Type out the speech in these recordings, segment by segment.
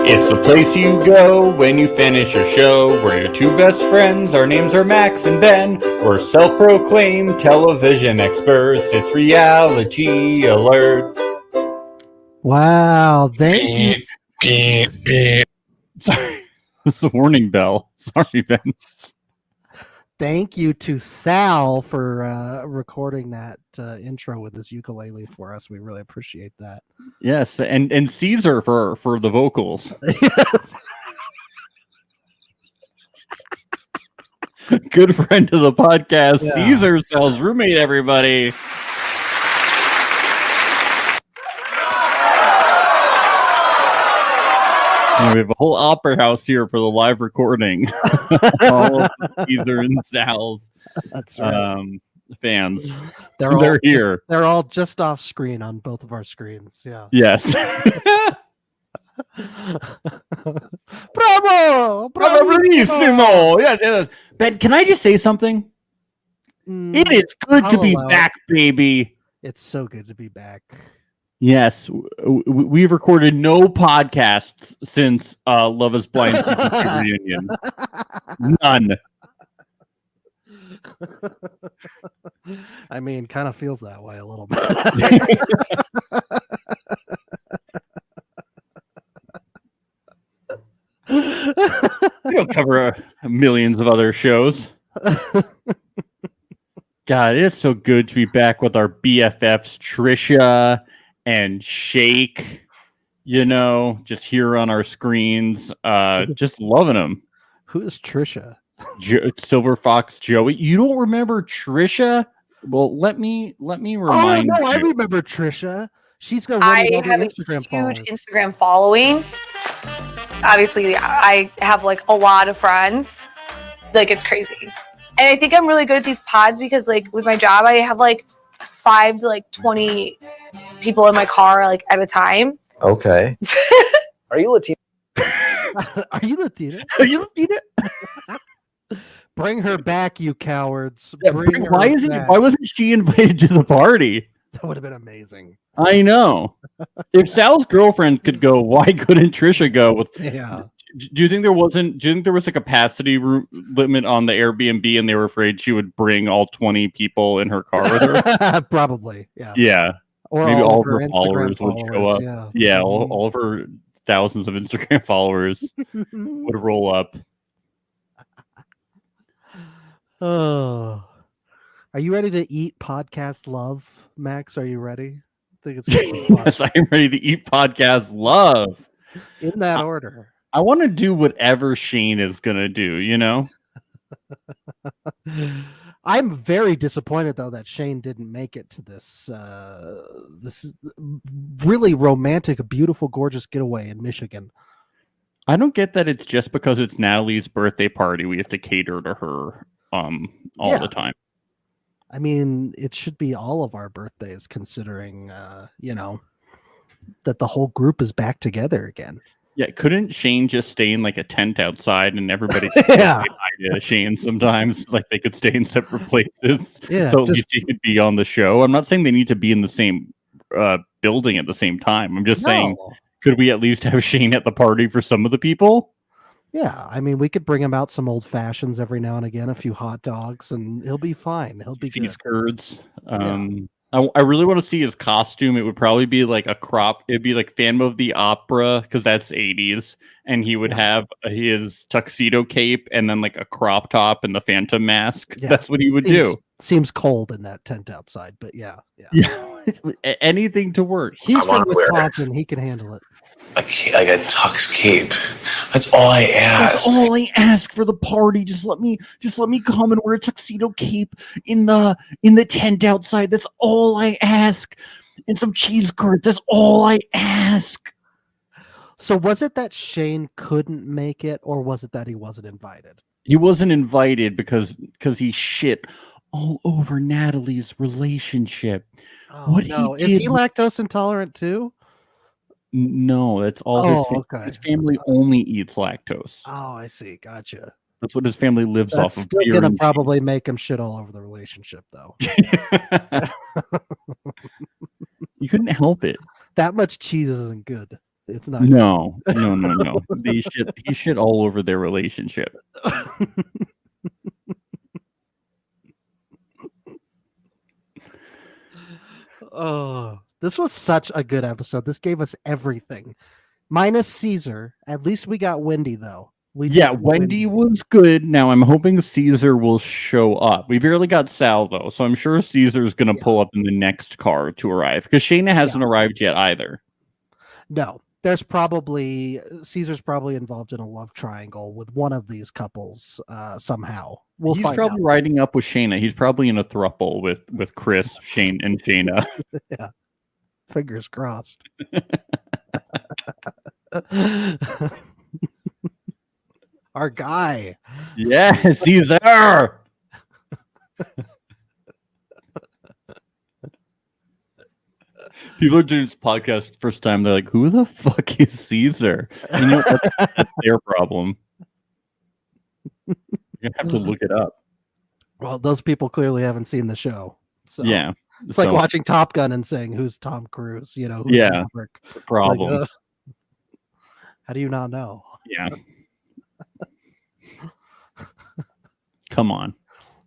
It's the place you go when you finish your show. We're your two best friends. Our names are Max and Ben. We're self-proclaimed television experts. It's Reality Alert. Wow, thank you. Sorry, it's a warning bell. Sorry, Ben. Thank you to Sal for recording that intro with his ukulele for us. We really appreciate that. Yes, and Caesar for the vocals. Good friend of the podcast, Yeah. Caesar, Sal's roommate, everybody. And we have a whole opera house here for the live recording. All of Caesar and Sal's That's right. fans. They're here. They're all just off screen on both of our screens. Yeah. Yes. Bravo! Bravissimo! Yes. Ben, can I just say something? It is good to be back, baby. It's so good to be back. Yes, we've recorded no podcasts since Love Is Blind season 2 reunion. None. I mean, kind of feels that way a little bit. We don't cover millions of other shows. God, it is so good to be back with our BFFs, Trisha and Shake. You know, just here on our screens, just loving them. Who is Trisha? Silver Fox Joey. You don't remember Trisha? Well, let me remind you. I remember Trisha. She's got I one of have the a Instagram huge followers. Instagram following. Obviously, I have like a lot of friends. Like, it's crazy. And I think I'm really good at these pods because, like, with my job, I have like 5 to like 20 people in my car like at a time. Okay. Are you Latina? Are you Latina? Are you Latina? Bring her back, you cowards. Yeah, Bring her back. why wasn't she invited to the party? That would have been amazing. I know. If Sal's girlfriend could go, why couldn't Trisha go? Yeah. Do you think there was a capacity limit on the Airbnb and they were afraid she would bring all 20 people in her car with her? Probably. Yeah. Yeah. Or maybe all of her Instagram followers would show up. Yeah. Yeah, all of her thousands of Instagram followers would roll up. Oh. Are you ready to eat podcast love, Max? Are you ready? I think it's gonna be fun. Yes, I am ready to eat podcast love. In that order. I want to do whatever Shane is going to do, you know? I'm very disappointed though that Shane didn't make it to this this really romantic, beautiful, gorgeous getaway in Michigan. I don't get that it's just because it's Natalie's birthday party we have to cater to her all the time. I mean, it should be all of our birthdays considering you know, that the whole group is back together again. Yeah, couldn't Shane just stay in like a tent outside and everybody Yeah. to Shane sometimes? Like they could stay in separate places. Yeah, so at least he could be on the show. I'm not saying they need to be in the same building at the same time. I'm just saying, could we at least have Shane at the party for some of the people? Yeah, I mean, we could bring him out some old fashions every now and again, a few hot dogs, and he'll be fine. He'll be Cheese good. curds. I really want to see his costume. It would probably be like a crop. It'd be like Phantom of the Opera because that's 80s. And he would have his tuxedo cape and then like a crop top and the Phantom mask. Yeah. That's what he would do. Seems cold in that tent outside, but yeah. Anything to work. He's from Wisconsin. He can handle it. I got tux cape. That's all I ask. That's all I ask for the party. Just let me come and wear a tuxedo cape in the tent outside. That's all I ask. And some cheese curds. That's all I ask. So was it that Shane couldn't make it, or was it that he wasn't invited? He wasn't invited because he shit all over Natalie's relationship. Oh, no. Is he lactose intolerant too? No, that's all his family only eats lactose. Oh, I see. Gotcha. That's what his family lives off of. Still gonna probably make him shit all over the relationship, though. You couldn't help it. That much cheese isn't good. It's not. No. He shit all over their relationship. Oh, this was such a good episode. This gave us everything, minus Caesar. At least we got Wendy though. We did Yeah, get Wendy was good. Now I'm hoping Caesar will show up. We barely got Sal though, so I'm sure Caesar's gonna pull up in the next car to arrive because Shayna hasn't arrived yet either. No, Caesar's probably involved in a love triangle with one of these couples somehow. We'll He's find probably out. riding up with Shayna. He's probably in a throuple with Chris, Shane, and Shayna. Yeah, fingers crossed. Our guy. Yes, he's there. People are doing this podcast first time. They're like, "Who the fuck is Caesar?" And you know, that's their problem. You're gonna have to look it up. Well, those people clearly haven't seen the show. So Yeah, it's like watching Top Gun and saying, "Who's Tom Cruise?" You know, who's Yeah. Maverick? it's a It's like, problem. how do you not know? Yeah. Come on.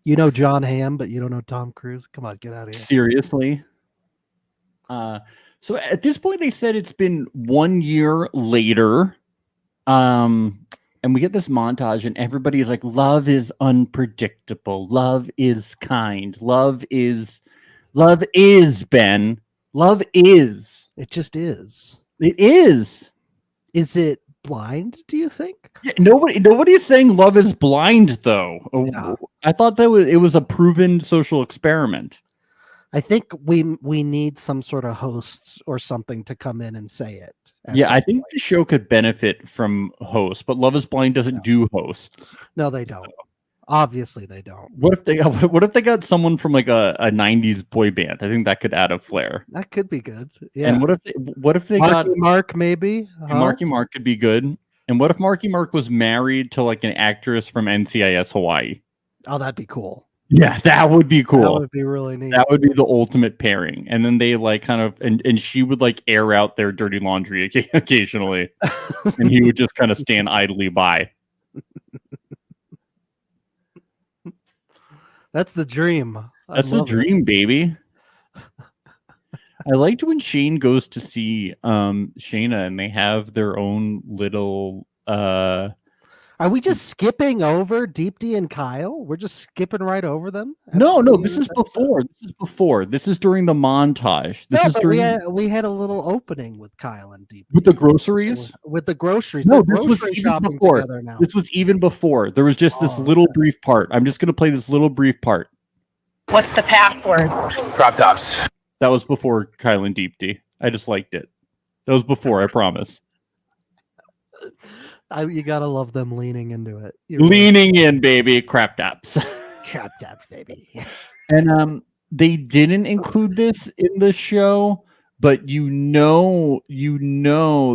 You know John Hamm, but you don't know Tom Cruise. Come on, get out of here. Seriously. So at this point, they said it's been 1 year later. And we get this montage, and everybody is like, love is unpredictable. Love is kind. Love is Ben. Love is. It just is. It is. Is it blind? Do you think? Yeah, nobody is saying love is blind, though. Yeah. I thought that it was a proven social experiment. I think we need some sort of hosts or something to come in and say it. Yeah, I think the show could benefit from hosts, but Love is Blind doesn't do hosts. No, they don't. Obviously, they don't. What if they got someone from like a 90s boy band? I think that could add a flair. That could be good. Yeah. And what if they got Mark maybe? Huh? Marky Mark could be good. And what if Marky Mark was married to like an actress from NCIS Hawaii? Oh, that'd be cool. Yeah, that would be cool. That would be really neat. That would be the ultimate pairing. And then they like kind of and she would like air out their dirty laundry occasionally. And he would just kind of stand idly by. That's the dream. That's the dream, baby. I liked when Shane goes to see Shayna and they have their own little Are we just skipping over Deepti and Kyle? We're just skipping right over them? No, this is before. This is before. This is during the montage. This is during we had a little opening with Kyle and Deepti. with the groceries. With the groceries. No, They're this was grocery even shopping before. together now. This was even before. There was just this little brief part. I'm just going to play this little brief part. What's the password? Crop tops. That was before Kyle and Deepti. I just liked it. That was before, I promise. You gotta love them leaning into it. Leaning in, baby. Crap tops. Crop tops, baby. And they didn't include this in the show, but you know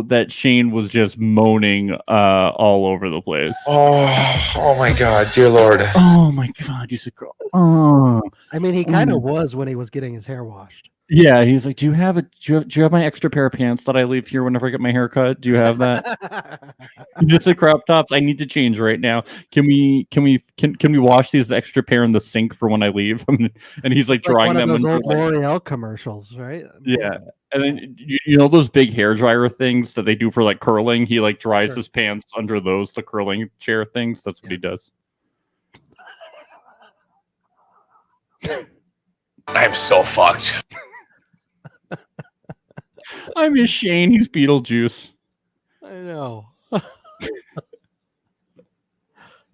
that Shane was just moaning all over the place. Oh my God, dear Lord. Oh my God, you sick girl. Oh. I mean, he kind of was when he was getting his hair washed. Yeah, he's like, do you have my extra pair of pants that I leave here whenever I get my hair cut? Do you have that? Just the crop tops. I need to change right now. Can we wash these extra pair in the sink for when I leave? And he's like drying one of them. those old L'Oreal commercials, right? Yeah. And then you know those big hair dryer things that they do for like curling? He like dries his pants under those, the curling chair things. That's what he does. I'm so fucked. I miss Shane. He's Beetlejuice. I know.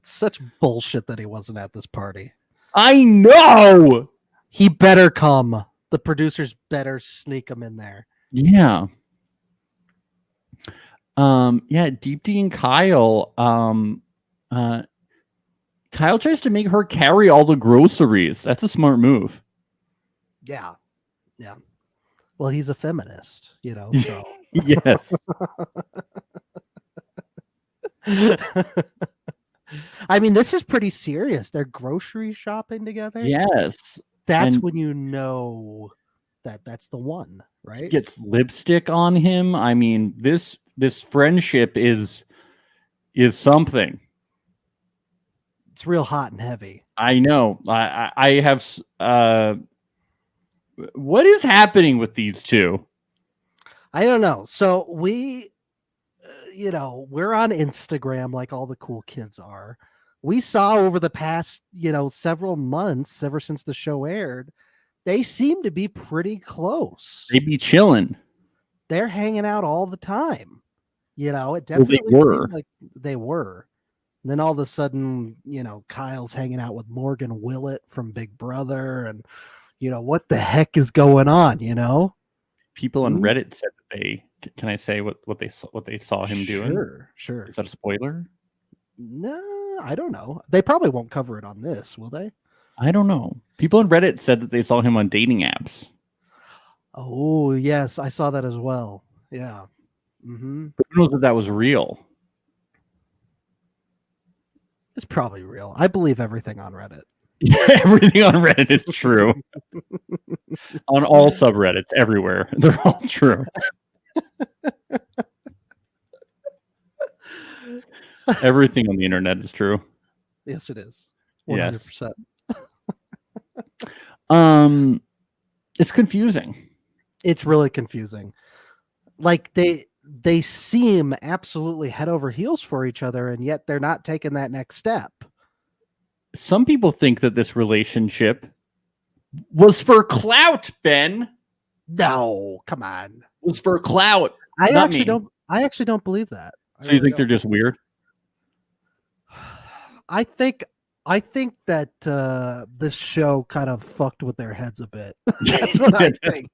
Such bullshit that he wasn't at this party. I know. He better come. The producers better sneak him in there. Yeah. Yeah, Deepti and Kyle. Kyle tries to make her carry all the groceries. That's a smart move. Yeah. Yeah. Well, he's a feminist, you know, so. Yes. I mean, this is pretty serious. They're grocery shopping together. Yes. That's And when you know that that's the one, right? gets lipstick on him. I mean, this this friendship is something. It's real hot and heavy. I know. I have. What is happening with these two? I don't know. So we, we're on Instagram like all the cool kids are. We saw over the past, several months, ever since the show aired, they seem to be pretty close. They be chilling. They're hanging out all the time. It Well, definitely they were. seemed like they were. And then all of a sudden, Kyle's hanging out with Morgan Willett from Big Brother, and what the heck is going on? People on Mhm. Reddit said that they. Can I say what they saw him doing? Sure. Is that a spoiler? No, I don't know. They probably won't cover it on this, will they? I don't know. People on Reddit said that they saw him on dating apps. Oh, yes, I saw that as well. Yeah. But who knows if that was real? It's probably real. I believe everything on Reddit. Everything on Reddit is true. On all subreddits, everywhere, they're all true. Everything on the internet is true. Yes, it is. Yes. 100%. It's confusing. It's really confusing. Like they seem absolutely head over heels for each other, and yet they're not taking that next step. Some people think that this relationship was for clout, Ben. No, come on. Was for clout. I Not actually me. don't. I actually don't believe that. I So you really think they're just weird? I think that this show kind of fucked with their heads a bit. That's what I think.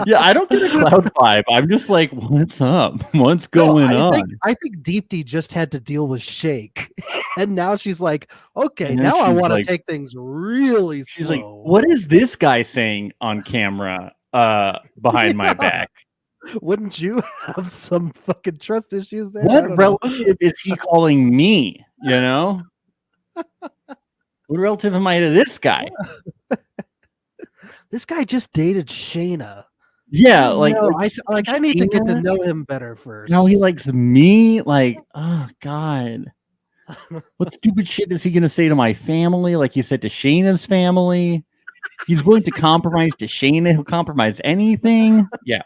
Yeah, I don't get a cloud vibe. I'm just like, what's up? What's going on? I think Deepti just had to deal with Shake, and now she's like, okay, And now I she's want to like- take things really She's slow. like, what is this guy saying on camera behind my Yeah. back? Wouldn't you have some fucking trust issues there? I What don't know. relative is he calling me? What relative am I to this guy? This guy just dated Shayna. Yeah, like, No, I need to get to Shayna? know him better first. now he likes me. Like, oh god, what stupid shit is he gonna say to my family? Like he said to Shayna's family. He's willing to compromise to Shayna. He'll compromise anything. Yeah,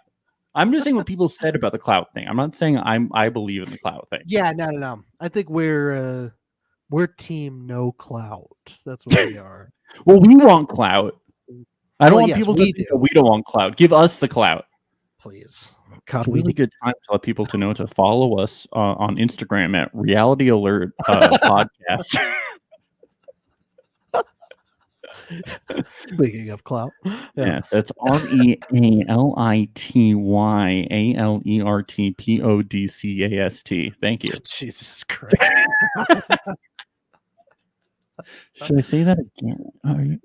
I'm just saying what people said about the clout thing. I'm not saying I believe in the clout thing. Yeah, no. I think we're team no clout. That's what we are. Well, we want clout. I don't Well, want yes, people to we think do. that we don't want clout. Give us the clout. Please. It's God, a we really good time to let people to know to follow us on Instagram at Reality Alert Podcast. speaking of clout. Yeah. Yes, that's REALITYALERTPODCAST. Thank you. Jesus Christ. Should I say that again?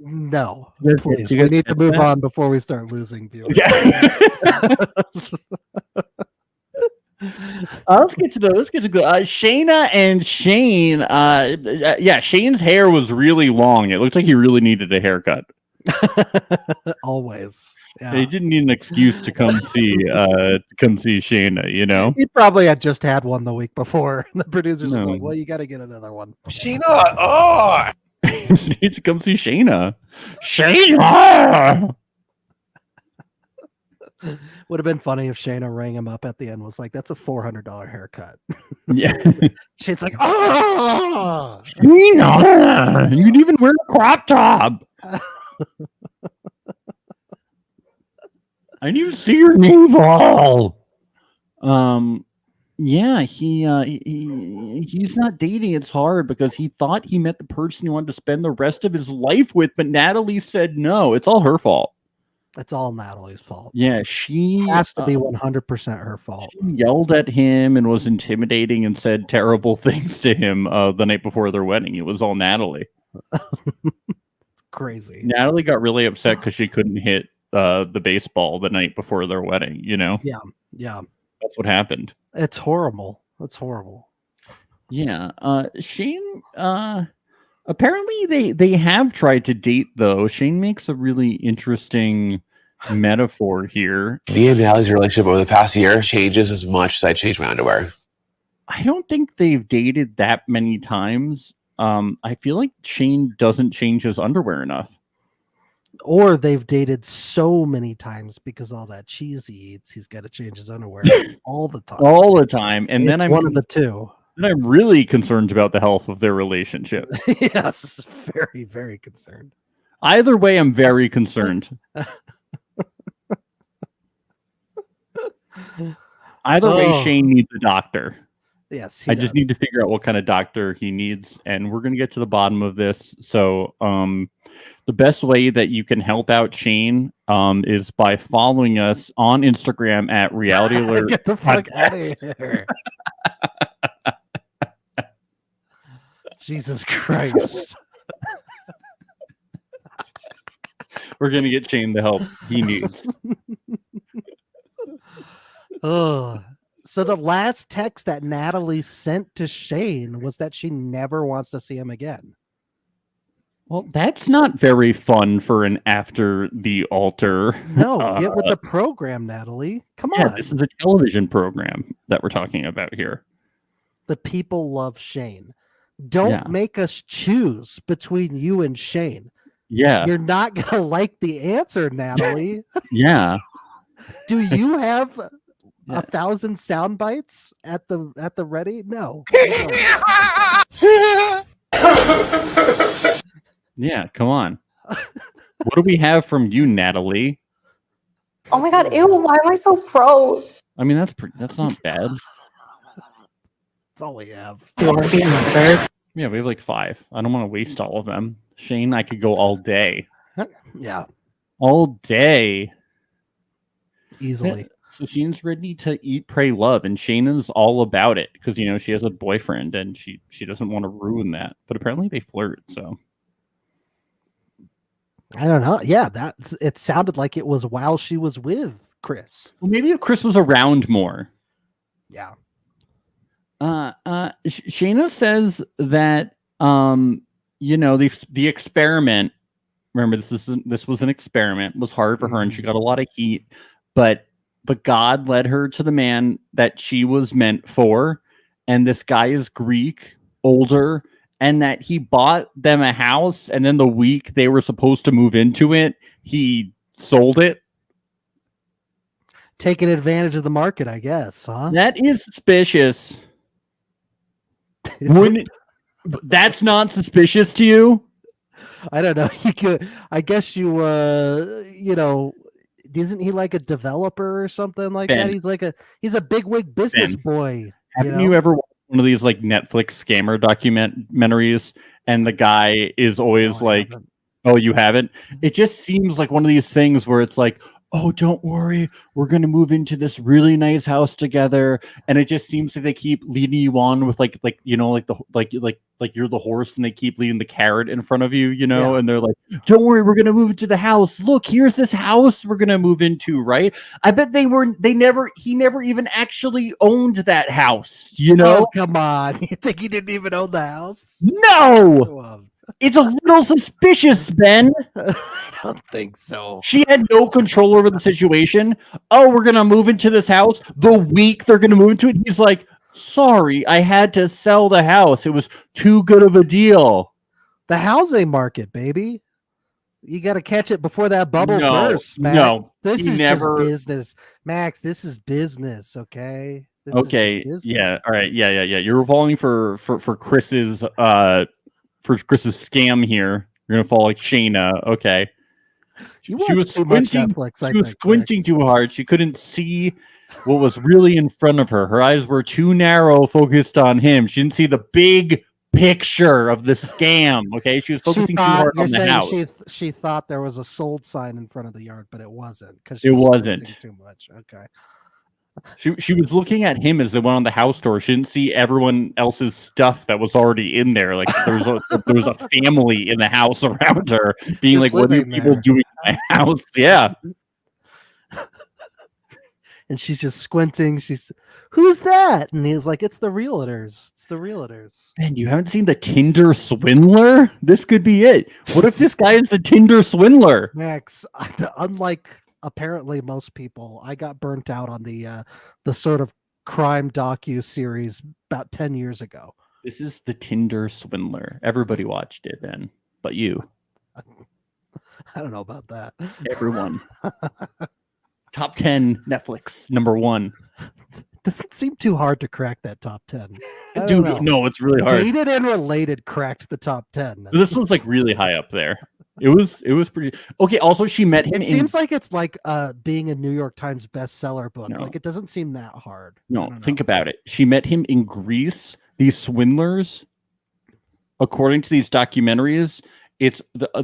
No. You guys- Please. you We guys need to get move that? on before we start losing viewers. Let's get to Shayna and Shane. Yeah, Shane's hair was really long. It looked like he really needed a haircut. Always. Yeah. He didn't need an excuse to come see Shayna. He probably had just had one the week before. And the producers was No. like, well, you got to get another one. Sheena, oh! He needs to come see Shayna. Shayna. Would have been funny if Shayna rang him up at the end, was like, that's a $400 haircut. Yeah. Shane's like, oh, Shayna. You didn't even wear a crop top. I didn't even see your navel. Yeah, he's not dating. It's hard because he thought he met the person he wanted to spend the rest of his life with, but Natalie said no. It's all her fault. it's all Natalie's fault. Yeah, she It has to be 100% her fault. she yelled at him and was intimidating and said terrible things to him the night before their wedding. It was all Natalie. Crazy. Natalie got really upset because she couldn't hit the baseball the night before their wedding. Yeah. That's what happened. It's horrible. It's horrible. Yeah. Shane, apparently they have tried to date though. Shane makes a really interesting metaphor here. Me and Natalie's relationship over the past year changes as much as I change my underwear. I don't think they've dated that many times. I feel like Shane doesn't change his underwear enough. Or they've dated so many times because all that cheese he eats, he's got to change his underwear all the time. All the time. And then It's one of the two. Then I'm really concerned about the health of their relationship. Yes, very, very concerned. Either way, I'm very concerned. Either way, Shane needs a doctor. Yes, I just need to figure out what kind of doctor he needs, and we're going to get to the bottom of this. So, the best way that you can help out Shane is by following us on Instagram at Reality Alert. Get the fuck out of here. Jesus Christ. We're going to get Shane the help he needs. Oh, so the last text that Natalie sent to Shane was that she never wants to see him again. Well, that's not very fun for an after the altar. No, get with the program, Natalie. Come on. This is a television program that we're talking about here. The people love Shane. Don't make us choose between you and Shane. Yeah. You're not going to like the answer, Natalie. Yeah. Do you have 1,000 sound bites at the ready? No. Yeah, come on. What do we have from you, Natalie? Oh my god, ew, why am I so gross? I mean, that's not bad. That's all we have. Do you want to be another? Yeah, we have like 5. I don't want to waste all of them. Shane, I could go all day. Yeah. All day. Easily. So Shane's ready to eat, pray, love, and Shane is all about it because she has a boyfriend and she doesn't want to ruin that. But apparently they flirt, so I don't know. Yeah, it sounded like it was while she was with Chris. Well, maybe if Chris was around more. Yeah. Shayna says that the experiment. Remember, this was an experiment. Was hard for her, and she got a lot of heat. But God led her to the man that she was meant for, and this guy is Greek, older, and that he bought them a house, and then the week they were supposed to move into it, he sold it. Taking advantage of the market, I guess, huh? That is suspicious. That's not suspicious to you? I don't know. I guess isn't he like a developer or something like Ben. that? He's a bigwig business boy. Haven't you ever watched one of these like Netflix scammer documentaries and the guy is always oh, you haven't? It just seems like one of these things where it's like, oh, don't worry, we're going to move into this really nice house together. And it just seems like they keep leading you on with like you're the horse and they keep leading the carrot in front of you, and they're like, don't worry, we're going to move into the house. Look, here's this house we're going to move into, right? I bet he never even actually owned that house, Oh, come on. You think he didn't even own the house? No! It's a little suspicious, Ben. I don't think so. She had no control over the situation. Oh, we're going to move into this house. The week they're going to move into it, he's like, sorry, I had to sell the house. It was too good of a deal. The housing market, baby. You got to catch it before that bubble bursts, Max. No, this is just business. Max, this is business, okay? Okay, yeah, all right, yeah. You're falling for Chris's scam here. You're gonna fall like Shayna. Okay. She was squinting. Netflix, she was squinting too hard. She couldn't see what was really in front of her. Her eyes were too narrow, focused on him. She didn't see the big picture of the scam. Okay, she was focusing too hard on the house. She thought there was a sold sign in front of the yard, but it wasn't because it wasn't too much. Okay. She was looking at him as they went on the house tour. She didn't see everyone else's stuff that was already in there. Like there was a family in the house around her, being like, "What are people doing in my house?" Yeah. And she's just squinting. Who's that? And he's like, "It's the realtors. It's the realtors." Man, you haven't seen the Tinder swindler? This could be it. What if this guy is the Tinder swindler? Max, unlike apparently most people. I got burnt out on the sort of crime docu series about 10 years ago. This is the Tinder Swindler. Everybody watched it then, but you. I don't know about that. Everyone. Top 10 Netflix, number 1. Doesn't seem too hard to crack that top 10. I don't Dude, know. no, it's really hard. Dated and Related cracked the top 10. This one's like really high up there. It was pretty okay. Also, she met him. It seems like it's like being a New York Times bestseller book. No. Like it doesn't seem that hard. No, think about it. She met him in Greece. These swindlers, according to these documentaries,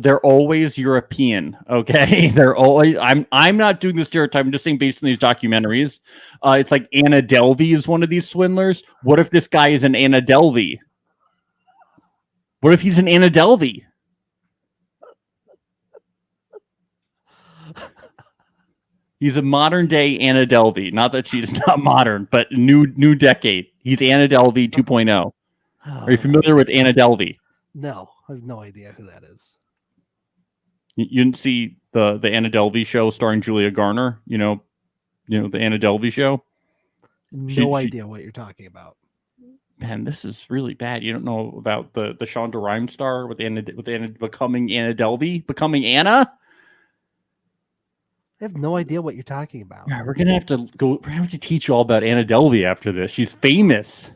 they're always European. Okay, they're always. I'm not doing the stereotype. I'm just saying based on these documentaries. It's like Anna Delvey is one of these swindlers. What if this guy is an Anna Delvey? What if he's an Anna Delvey? He's a modern day Anna Delvey. Not that she's not modern, but new decade. He's Anna Delvey 2.0. Are you familiar with Anna Delvey? No, I have no idea who that is. You didn't see the Anna Delvey show starring Julia Garner? You know the Anna Delvey show? No idea what you're talking about. Man, this is really bad. You don't know about the Shonda Rhimes star with Anna becoming Anna Delvey, becoming Anna? I have no idea what you're talking about. Yeah, we're gonna have to go. We're gonna have to teach you all about Anna Delvey after this. She's famous.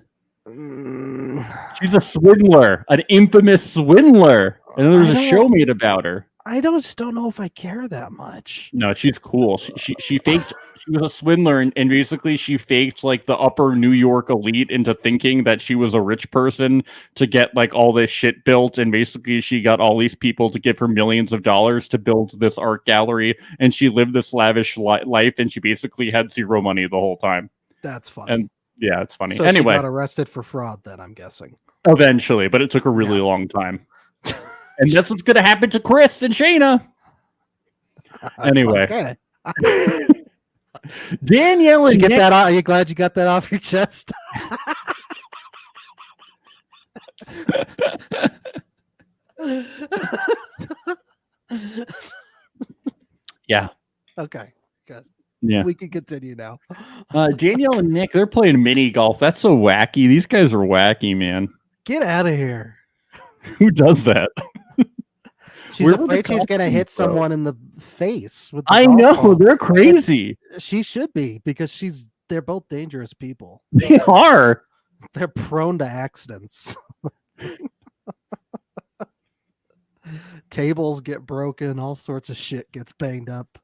She's a swindler, an infamous swindler. And then there's a show made about her. I just don't know if I care that much. No, she's cool. She faked. She was a swindler, and basically she faked like the upper New York elite into thinking that she was a rich person to get like all this shit built. And basically she got all these people to give her millions of dollars to build this art gallery. And she lived this lavish life, and she basically had zero money the whole time. That's funny. And yeah, it's funny. So Anyway, she got arrested for fraud then, I'm guessing. eventually, but it took a really long time. And that's what's going to happen to Chris and Shayna. Anyway. Okay. Danielle and Did you get Nick, that out? Are you glad you got that off your chest? yeah. Okay, good. Yeah. We can continue now. Danielle and Nick, they're playing mini golf. That's so wacky. These guys are wacky, man. Get out of here. Who does that? She's Where did the afraid she's going to costume hit go? someone in the face with the I golf know. ball. They're crazy. She should be, because they're both dangerous people. They are. They're prone to accidents. Tables get broken, all sorts of shit gets banged up.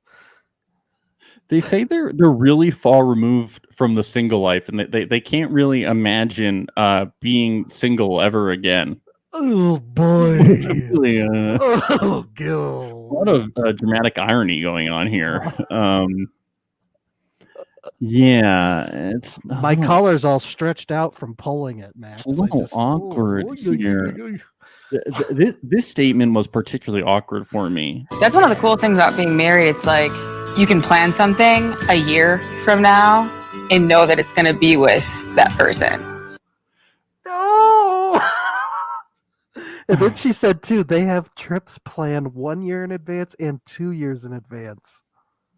They say they're really far removed from the single life, and they can't really imagine being single ever again. Oh boy. Really, Oh, a Gil. lot of dramatic irony going on here. Yeah, it's My collar's all stretched out from pulling it, Max. a little awkward here. This statement was particularly awkward for me. That's one of the cool things about being married. It's like you can plan something a year from now and know that it's going to be with that person. No. And then she said too, they have trips planned 1 year in advance and 2 years in advance.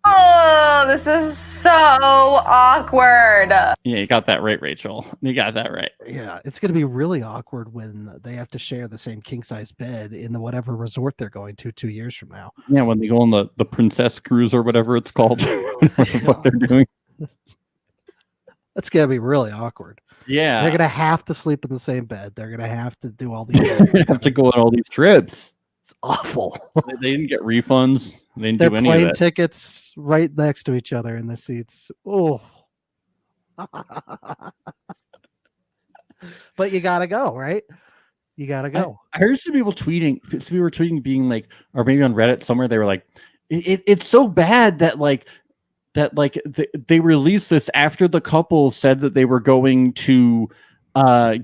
Oh, this is so awkward. Yeah, you got that right, Rachel. You got that right. Yeah, it's going to be really awkward when they have to share the same king size bed in the whatever resort they're going to 2 years from now. Yeah, when they go on the Princess Cruise or whatever it's called. What the fuck they're doing. That's going to be really awkward. Yeah. They're going to have to sleep in the same bed. They're going to have to do all these They're gonna have to go on all these trips. It's awful. They didn't get refunds. They didn't They're do any of plane that. tickets right next to each other in the seats. Oh. But you got to go, right? You got to go. I heard some people tweeting, being like, or maybe on Reddit somewhere, they were like, it's so bad that they released this after the couple said that they were going to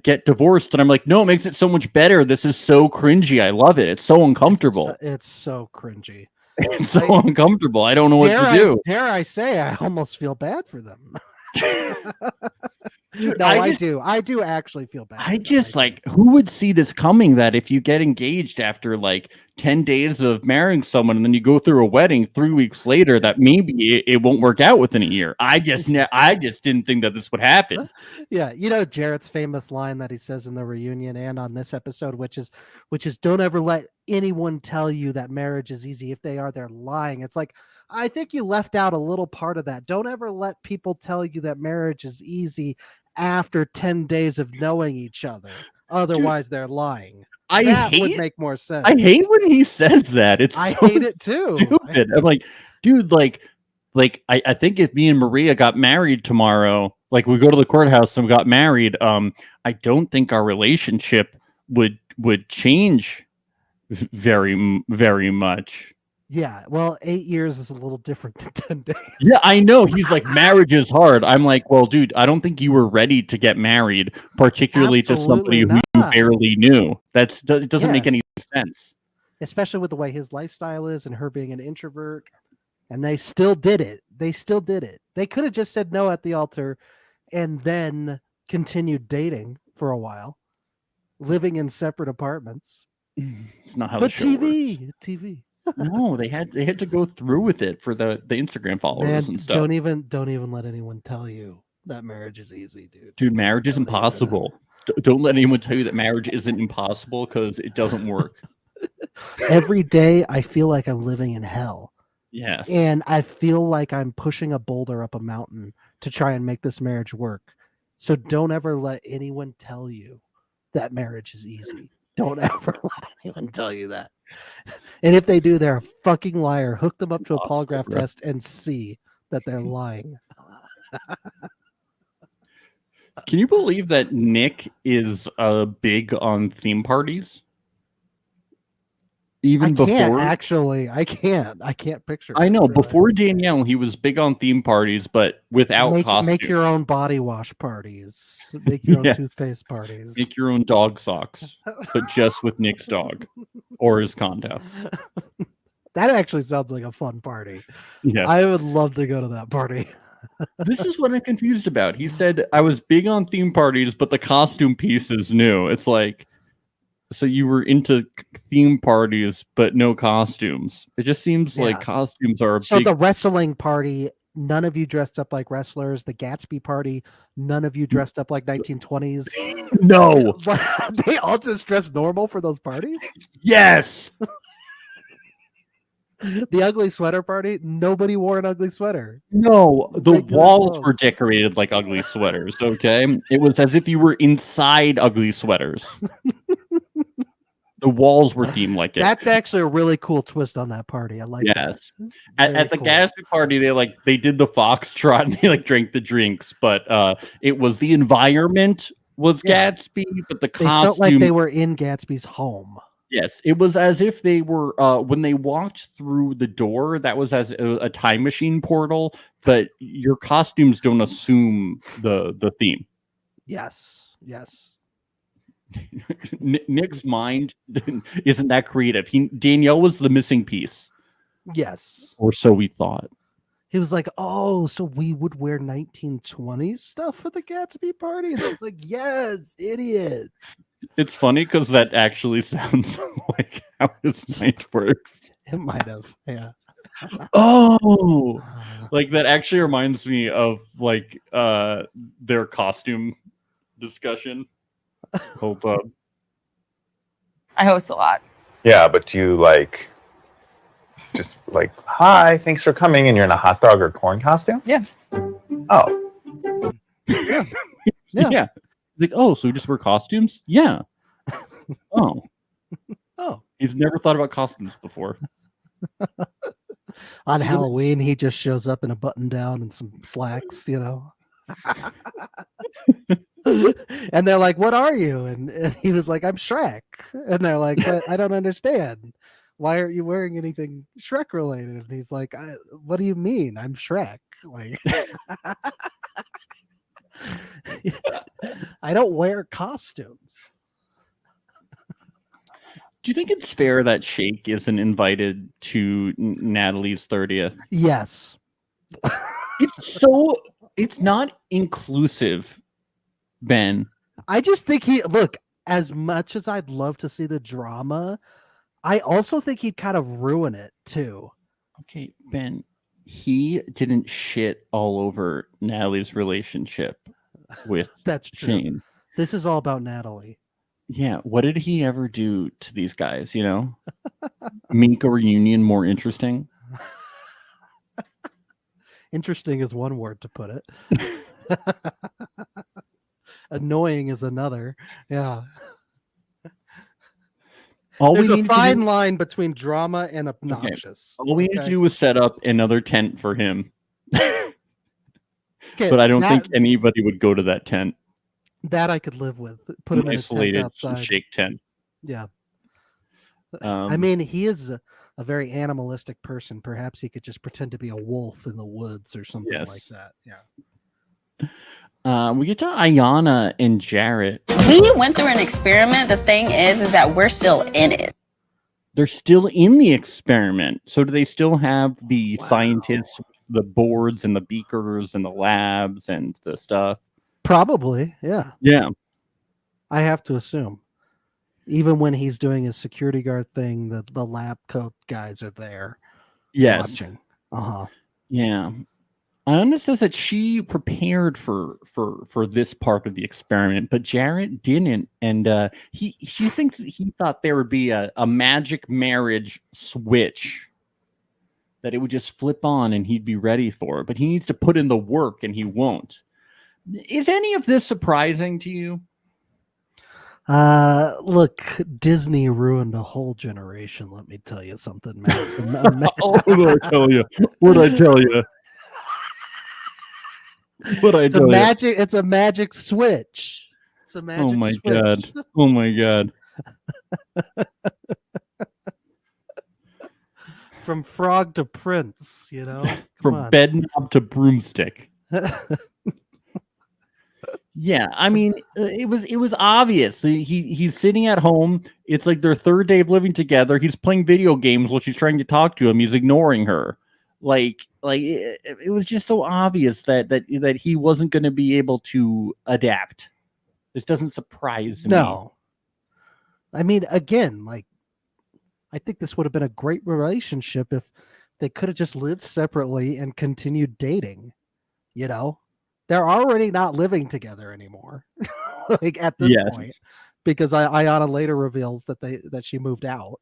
get divorced. And I'm like, no, it makes it so much better. This is so cringy. I love it. It's so uncomfortable. It's so cringy. It's so uncomfortable. I don't know what to do. Dare I say, I almost feel bad for them. No, I I just- do. I do actually feel bad. I for them. just do. like, who would see this coming, that if you get engaged after like 10 days of marrying someone and then you go through a wedding 3 weeks later, that maybe it won't work out within a year. I just didn't think that this would happen. Yeah, you know Jarrett's famous line that he says in the reunion and on this episode, which is don't ever let anyone tell you that marriage is easy. If they are, they're lying. It's like, I think you left out a little part of that. Don't ever let people tell you that marriage is easy after 10 days of knowing each other. Otherwise, they're lying. That would make more sense. I hate when he says that. I so hate it too. stupid. I'm like, dude, I think if me and Maria got married tomorrow, like we go to the courthouse and we got married, I don't think our relationship would change very much. Yeah, well, 8 years is a little different than 10 days. Yeah, I know. He's like, marriage is hard. I'm like, well, dude, I don't think you were ready to get married, particularly to somebody Absolutely who you not. barely knew. It doesn't make Yes. any sense. Especially with the way his lifestyle is and her being an introvert. And they still did it. They could have just said no at the altar and then continued dating for a while, living in separate apartments. It's not how But the show works. TV. No, they had to go through with it for the Instagram followers Man, and stuff. don't even let anyone tell you that marriage is easy, dude. Dude, marriage is Don't even- impossible. Don't let anyone tell you that marriage isn't impossible, because it doesn't work. Every day I feel like I'm living in hell. Yes. And I feel like I'm pushing a boulder up a mountain to try and make this marriage work. So don't ever let anyone tell you that marriage is easy. Don't ever let anyone tell you that. And if they do, they're a fucking liar. Hook them up to a Impossible, polygraph bro. test and see that they're lying. Can you believe that Nick is big on theme parties? Even before I can't picture. I it, know, really. before Danielle, he was big on theme parties, but without costume. make your own body wash parties. Make your own Yes. toothpaste parties. Make your own dog socks, but just with Nick's dog or his condo. That actually sounds like a fun party. Yeah. I would love to go to that party. This is what I'm confused about. He said, I was big on theme parties, but the costume piece is new. It's like, so you were into theme parties, but no costumes. It just seems like Yeah. costumes are a So big... the wrestling party, none of you dressed up like wrestlers. The Gatsby party, none of you dressed up like 1920s. No. But they all just dressed normal for those parties. Yes. The ugly sweater party, nobody wore an ugly sweater. No. The Regular walls clothes. were decorated like ugly sweaters. Okay. It was as if you were inside ugly sweaters. The walls were themed like it. That's actually a really cool twist on that party. I like Yes. that. At Very the cool. Gatsby party, they did the foxtrot and they drank the drinks, but it was the environment was Yeah. Gatsby, but the They costume. felt like they were in Gatsby's home. Yes, it was as if they were when they walked through the door. That was as a time machine portal, but your costumes don't assume the theme. Yes. Nick's mind isn't that creative. Danielle was the missing piece, Yes. or so we thought. He was like, "Oh, so we would wear 1920s stuff for the Gatsby party?" And I was like, "Yes, idiot." It's funny because that actually sounds like how his mind works. It might have. Yeah. Oh, like that actually reminds me of like their costume discussion. Hope I host a lot. Yeah, but do you like just like, hi, thanks for coming, and you're in a hot dog or corn costume? Yeah. Oh, Yeah. Like, oh, so we just wear costumes? Yeah. Oh, Oh, he's never thought about costumes before. on Halloween, he just shows up in a button down and some slacks, you know. And they're like, "What are you?" And he was like, "I'm Shrek." And they're like, "But I don't understand. Why aren't you wearing anything Shrek related?" And he's like, "What do you mean? I'm Shrek." Like, I don't wear costumes. Do you think it's fair that Shake isn't invited to Natalie's 30th? Yes. It's not inclusive Ben. I just think as much as I'd love to see the drama, I also think he'd kind of ruin it too. Okay, Ben, he didn't shit all over Natalie's relationship with That's true. Shane. This is all about Natalie. Yeah, what did he ever do to these guys, you know? Make a reunion more interesting? Interesting is one word to put it. Annoying is another. Yeah. All There's we a need fine to do, line between drama and obnoxious. all we need to okay? do was set up another tent for him. Okay, But I don't that, think anybody would go to that tent. that I could live with. Put him in a tent Isolated outside. shake tent. Yeah. I Um, mean, he is a very animalistic person. Perhaps he could just pretend to be a wolf in the woods or something like Yes. that. Yeah. we get to Ayanna and Jarrett. We went through an experiment. The thing is that we're still in it. They're still in the experiment. So do they still have the Wow. scientists, the boards and the beakers and the labs and the stuff? Probably. Yeah. Yeah. I have to assume. Even when he's doing his security guard thing, the lab coat guys are there Yes. watching. Uh-huh. Yeah. Ayanna says that she prepared for this part of the experiment, but Jarrett didn't, and she thinks that he thought there would be a magic marriage switch that it would just flip on and he'd be ready for it, but he needs to put in the work and he won't. Is any of this surprising to you? Look, Disney ruined a whole generation. Let me tell you something, Max. What did I tell you? What did I tell you? What did I It's a tell you? magic. It's a magic switch. It's a magic. Oh my switch. god! Oh my god! From frog to prince, you know. Come From on. bed knob to broomstick. Yeah, I mean, it was obvious. He's sitting at home. It's like their third day of living together. He's playing video games while she's trying to talk to him. He's ignoring her. Like it was just so obvious that he wasn't going to be able to adapt. This doesn't surprise me. No. I mean, again, like, I think this would have been a great relationship if they could have just lived separately and continued dating. You know, they're already not living together anymore. Like at this Yes. point, because Ayanna later reveals that she moved out,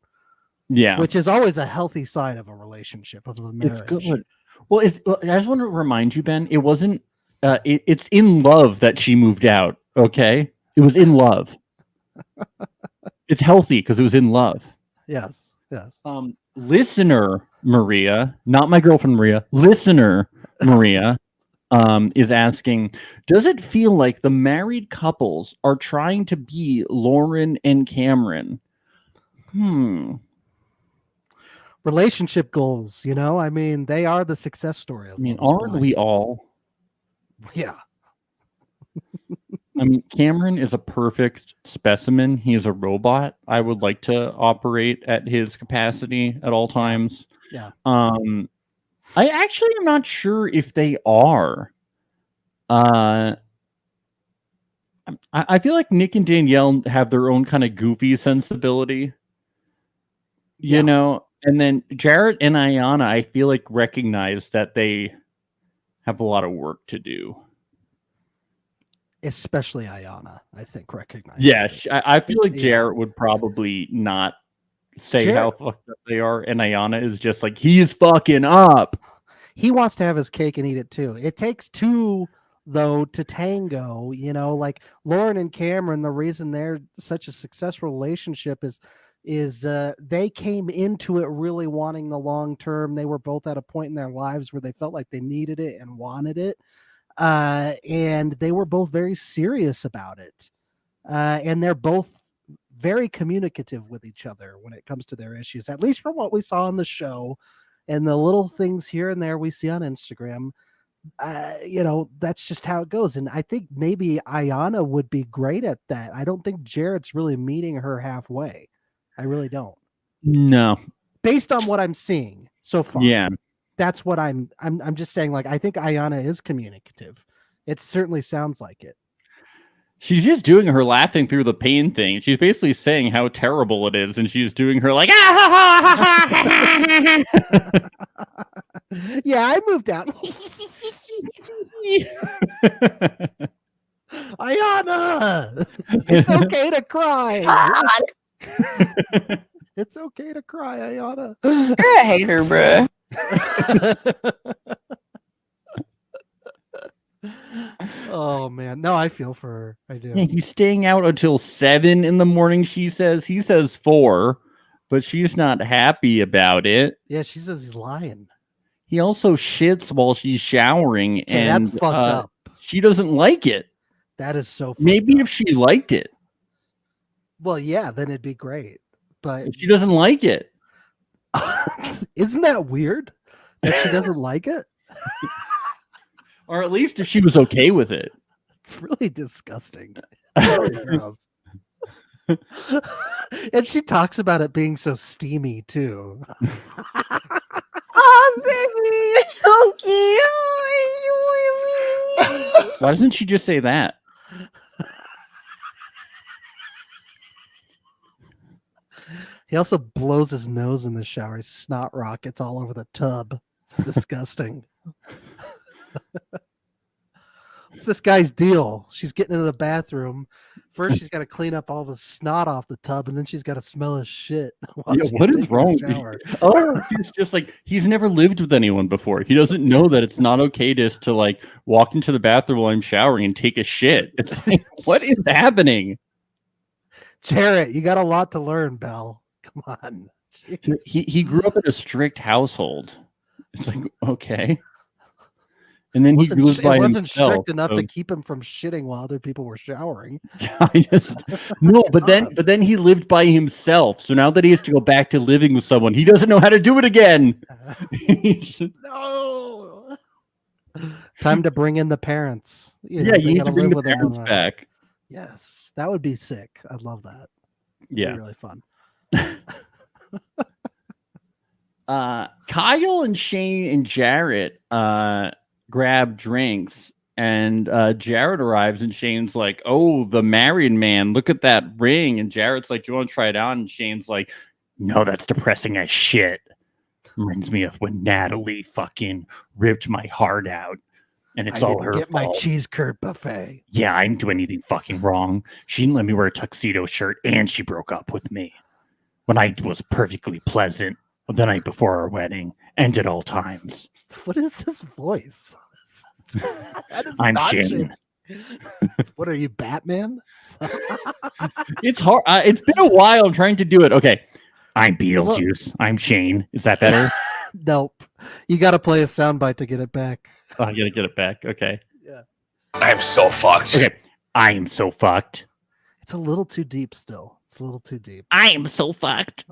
Yeah, which is always a healthy sign of a relationship, of a marriage. it's good. Well, I just want to remind you, Ben. It wasn't. It's in love that she moved out. Okay, it was in love. It's healthy because it was in love. Yes, yes. Listener Maria, not my girlfriend Maria. Listener Maria, is asking, does it feel like the married couples are trying to be Lauren and Cameron? Relationship goals, you know. I mean, they are the success story. Of I mean, Love Is aren't Blind. we all? Yeah. I mean, Cameron is a perfect specimen. He is a robot. I would like to operate at his capacity at all times. Yeah. I actually am not sure if they are. I feel like Nick and Danielle have their own kind of goofy sensibility, you Yeah. know, and then Jarrett and Ayanna, I feel like recognize that they have a lot of work to do. Especially Ayanna, I think, recognizes Yeah, it. I feel like Yeah. Jarrett would probably not say how Jarrett- fucked up they are, and Ayanna is just like, he's fucking up. He wants to have his cake and eat it too. It takes two, though, to tango. You know, like Lauren and Cameron, the reason they're such a successful relationship is they came into it really wanting the long term. They were both at a point in their lives where they felt like they needed it and wanted it. And they were both very serious about it. And they're both very communicative with each other when it comes to their issues, at least from what we saw on the show and the little things here and there we see on Instagram. You know, that's just how it goes. And I think maybe Ayanna would be great at that. I don't think Jarrett's really meeting her halfway. I really don't. No. Based on what I'm seeing so far. Yeah. That's what I'm just saying. Like, I think Ayanna is communicative. It certainly sounds like it. She's just doing her laughing through the pain thing. She's basically saying how terrible it is, and she's doing her like, Yeah, I moved out. Ayana, it's okay to cry. It's okay to cry, Ayana. You're a hater, bruh. Oh man, no, I feel for her. I do. Yeah, he's staying out until 7 in the morning. She says he says 4, but she's not happy about it. Yeah, she says he's lying. He also shits while she's showering, Okay, and that's fucked up. she doesn't like it. That is so. Maybe up. if she liked it, Well, yeah, then it'd be great. But she doesn't like it. isn't that weird that she doesn't like it? Or at least if she was okay with it. It's really disgusting. It's really gross. And she talks about it being so steamy too. Oh, baby, you're so cute. Why doesn't she just say that? He also blows his nose in the shower. His snot rockets all over the tub. It's disgusting. What's this guy's deal? She's getting into the bathroom. First, she's got to clean up all the snot off the tub, and then she's got to smell his shit. while Yeah, she's what is taking a wrong? shower. Oh, he's just like, he's never lived with anyone before. He doesn't know that it's not okay just to like walk into the bathroom while I'm showering and take a shit. It's like, what is happening? Jarrett, you got a lot to learn, Belle. Come on. Jeez. He grew up in a strict household. It's like, okay. And then he lives by It wasn't himself. strict enough so- to keep him from shitting while other people were showering. No, but then he lived by himself. So now that he has to go back to living with someone, he doesn't know how to do it again. No. Time to bring in the parents. Yeah, they you need gotta to bring live the with them parents one. back. Yes, that would be sick. I'd love that. It'd Yeah. be really fun. Kyle and Shane and Jarrett grab drinks, and Jarrett arrives, and Shane's like, "Oh, the married man, look at that ring." And Jarrett's like, "Do you want to try it on?" And Shane's like, "No, that's depressing as shit. Reminds me of when Natalie fucking ripped my heart out, and it's I all didn't her get my fault. cheese curd buffet. Yeah, I didn't do anything fucking wrong. She didn't let me wear a tuxedo shirt, and she broke up with me when I was perfectly pleasant the night before our wedding, and at all times. What is this voice? That is I'm not Shane. What are you, Batman? It's hard. It's been a while. I'm trying to do it. Okay, I'm Beetlejuice. I'm Shane. Is that better? Nope. You got to play a soundbite to get it back. Oh, I gotta get it back. Okay. I'm so fucked. Okay. I am so fucked. It's a little too deep still. It's a little too deep. I am so fucked.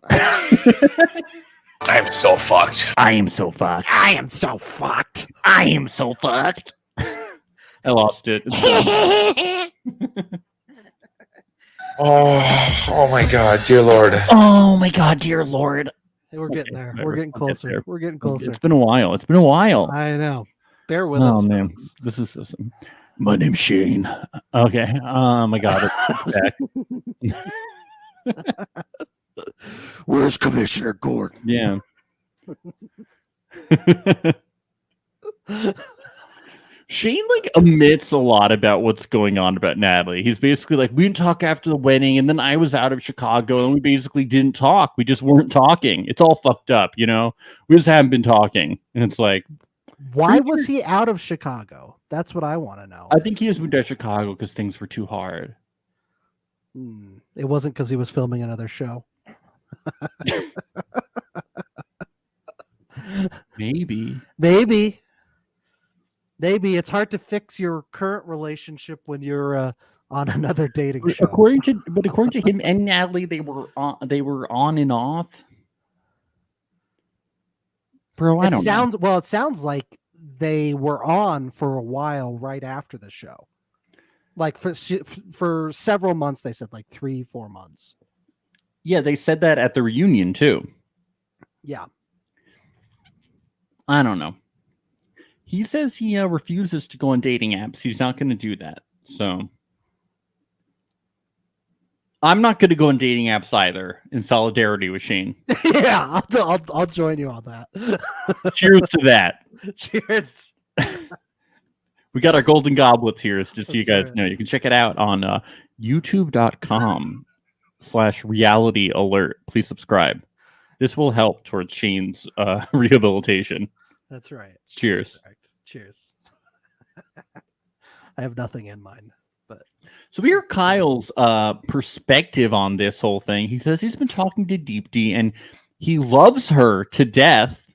I'm so fucked. I am so fucked. I am so fucked. I am so fucked. I lost it. It's done. Oh my God, dear Lord. Oh my god, dear Lord. Hey, we're getting there. whatever. We're getting We'll get closer. there. We're getting closer. It's been a while. It's been a while. I know. Bear with Oh us. man, folks. this is my name's Shane. Okay. Oh my god, it's back. Where's Commissioner Gordon? Yeah. Shane like admits a lot about what's going on about Natalie. He's basically like, we didn't talk after the wedding, and then I was out of Chicago, and we basically didn't talk. We just weren't talking. It's all fucked up, you know. We just haven't been talking, and it's like, Why was he out of Chicago? That's what I want to know. I think he just moved to Chicago because things were too hard. It wasn't because he was filming another show. Maybe. Maybe it's hard to fix your current relationship when you're on another dating show. According to him and Natalie, they were on and off. Bro, I don't know. Well, it sounds like they were on for a while right after the show. Like for several months, they said like 3-4 months. Yeah, they said that at the reunion too. Yeah. I don't know. He says he refuses to go on dating apps. He's not going to do that. So I'm not going to go on dating apps either in solidarity with Shane. Yeah, I'll join you on that. Cheers to that. Cheers. We got our golden goblets here. It's just so you That's guys know. You can check it out on youtube.com/reality alert. Please subscribe. This will help towards Shane's rehabilitation. That's right. Cheers. That's cheers. I have nothing in mind. So we hear Kyle's perspective on this whole thing. He says he's been talking to Deepti and he loves her to death,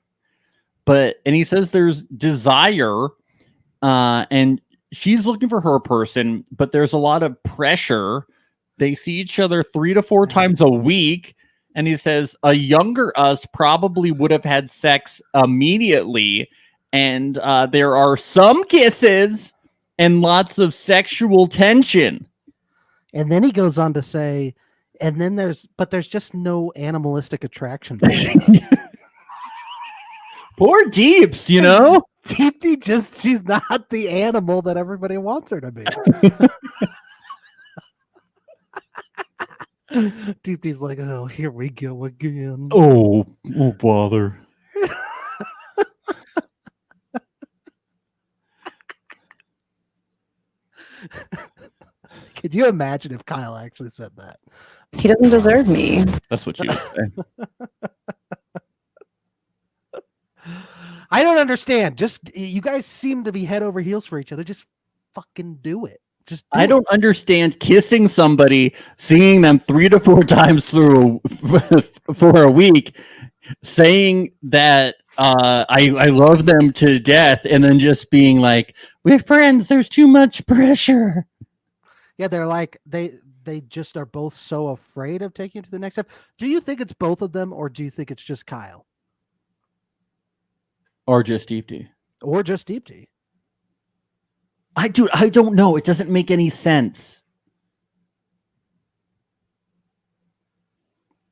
and he says there's desire and she's looking for her person, but there's a lot of pressure. They see each other 3 to 4 times a week, and he says a younger us probably would have had sex immediately, and there are some kisses and lots of sexual tension. And then he goes on to say, and then there's just no animalistic attraction. Poor Deeps, you know? Deepti she's not the animal that everybody wants her to be. Deepti's like, oh, here we go again. Oh bother. Could you imagine if Kyle actually said that? He doesn't deserve me. That's what she would say. I don't understand. Just you guys seem to be head over heels for each other. Just fucking do it. I don't understand kissing somebody, seeing them 3 to 4 times through for a week, saying that I love them to death, and then just being like, we're friends. There's too much pressure. Yeah, they're like they just are both so afraid of taking it to the next step. Do you think it's both of them, or do you think it's just Kyle? Or just Deepti? Or just Deepti? I don't know. It doesn't make any sense.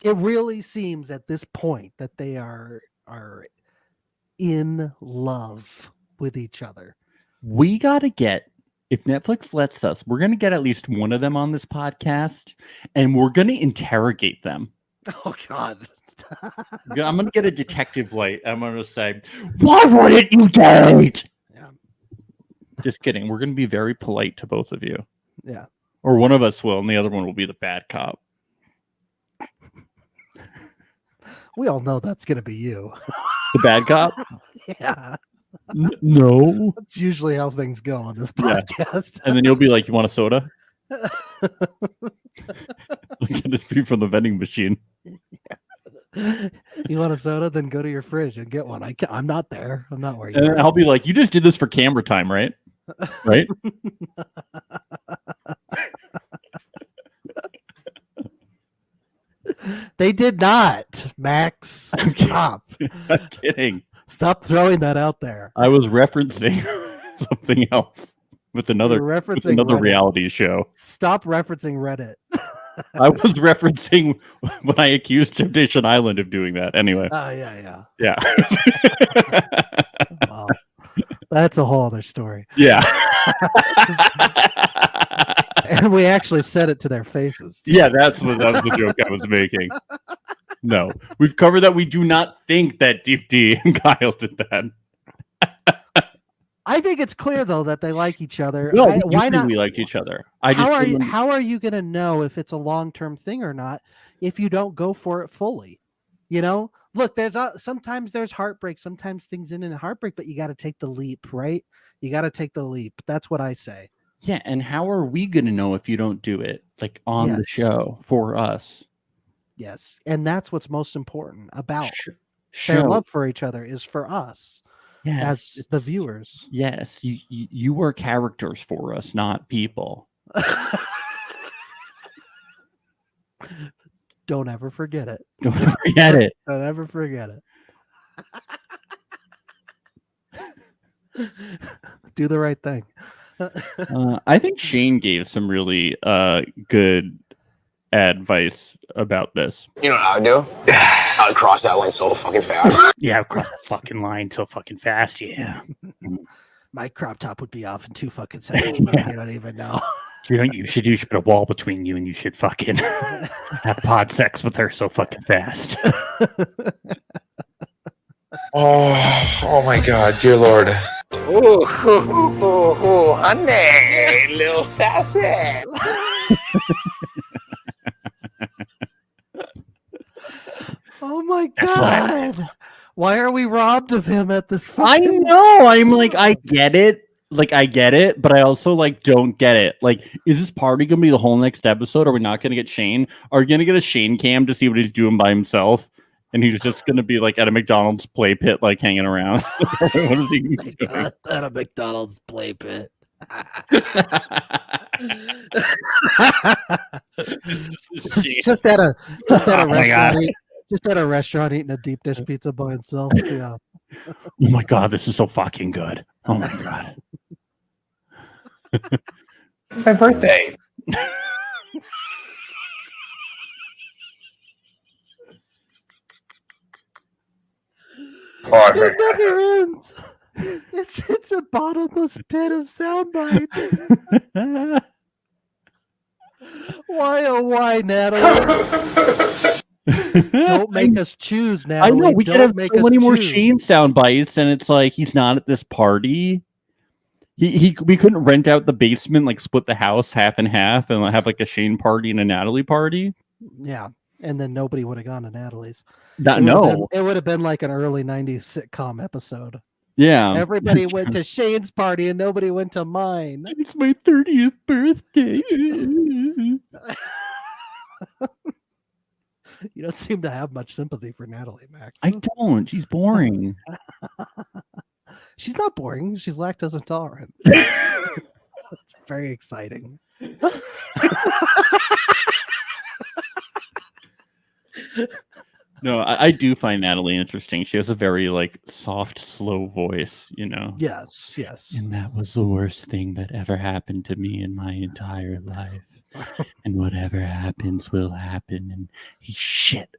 It really seems at this point that they are in love with each other. We got to get, if Netflix lets us, we're going to get at least one of them on this podcast, and we're going to interrogate them. Oh, God. I'm going to get a detective light. I'm going to say, why wouldn't you date? Yeah. Just kidding. We're going to be very polite to both of you. Yeah. Or one of us will, and the other one will be the bad cop. We all know that's going to be you. The bad cop? Yeah. No. That's usually how things go on this podcast. And then you'll be like, you want a soda? Get this be from the vending machine. Yeah. You want a soda? Then go to your fridge and get one. I'm not there. I'm not where you And are. I'll be like, you just did this for camera time, right? Right? They did not, Max. Stop. I'm kidding. Stop throwing that out there. I was referencing something else with another Reddit. reality show. Stop referencing Reddit. I was referencing when I accused Temptation Island of doing that. Anyway. Oh, yeah. Yeah. Wow. That's a whole other story. Yeah. And we actually said it to their faces. Yeah, that was the joke I was making. No, we've covered that. We do not think that Deepti and Kyle did that. I think it's clear though that they like each other. No, Why not? We liked each other. How are you going to know if it's a long-term thing or not if you don't go for it fully? You know, look, sometimes there's heartbreak, sometimes things end in a heartbreak, but you got to take the leap, right? You got to take the leap. That's what I say. Yeah, and how are we going to know if you don't do it, like on the show for us? Yes, and that's what's most important about their love for each other is for us, as the viewers. Yes, you are characters for us, not people. Don't ever forget it. Don't forget it. Don't ever forget it. Do the right thing. I think Shane gave some really good advice about this. You know what I would do? I would cross that line so fucking fast. Yeah, cross the fucking line so fucking fast. Yeah. My crop top would be off in 2 fucking seconds. You don't even know. You know what you should do? You should put a wall between you and you should fucking have pod sex with her so fucking fast. Oh my God, dear Lord. Ooh, honey, little sassy. Oh my That's right. god! Why are we robbed of him at this? I fucking- know. I'm like, I get it. Like, I get it, but I also like don't get it. Like, is this party gonna be the whole next episode? Are we not gonna get Shane? Are we gonna get a Shane cam to see what he's doing by himself? And he's just gonna be like at a McDonald's play pit, like hanging around. What is he My doing? God, at a McDonald's play pit. just at a Oh my God. restaurant. Just at a restaurant eating a deep dish pizza by himself. Yeah. Oh my god, this is so fucking good. Oh my god. It's my birthday. Oh, It never ends. It's a bottomless pit of sound bites. Why oh why, Natalie? Don't make us choose, I Natalie. know we Don't could have make so us many more choose. Shane sound bites, and it's like he's not at this party. We couldn't rent out the basement, like split the house half and half, and have like a Shane party and a Natalie party. Yeah, and then nobody would have gone to Natalie's. No, It would have been like an early '90s sitcom episode. yeah. Everybody went to Shane's party and nobody went to mine. It's my 30th birthday. You don't seem to have much sympathy for Natalie, Max. I don't. She's boring. She's not boring. She's lactose intolerant. It's very exciting. No, I do find Natalie interesting. She has a very like soft, slow voice, you know. Yes, yes. And that was the worst thing that ever happened to me in my entire life. And whatever happens will happen. And he shit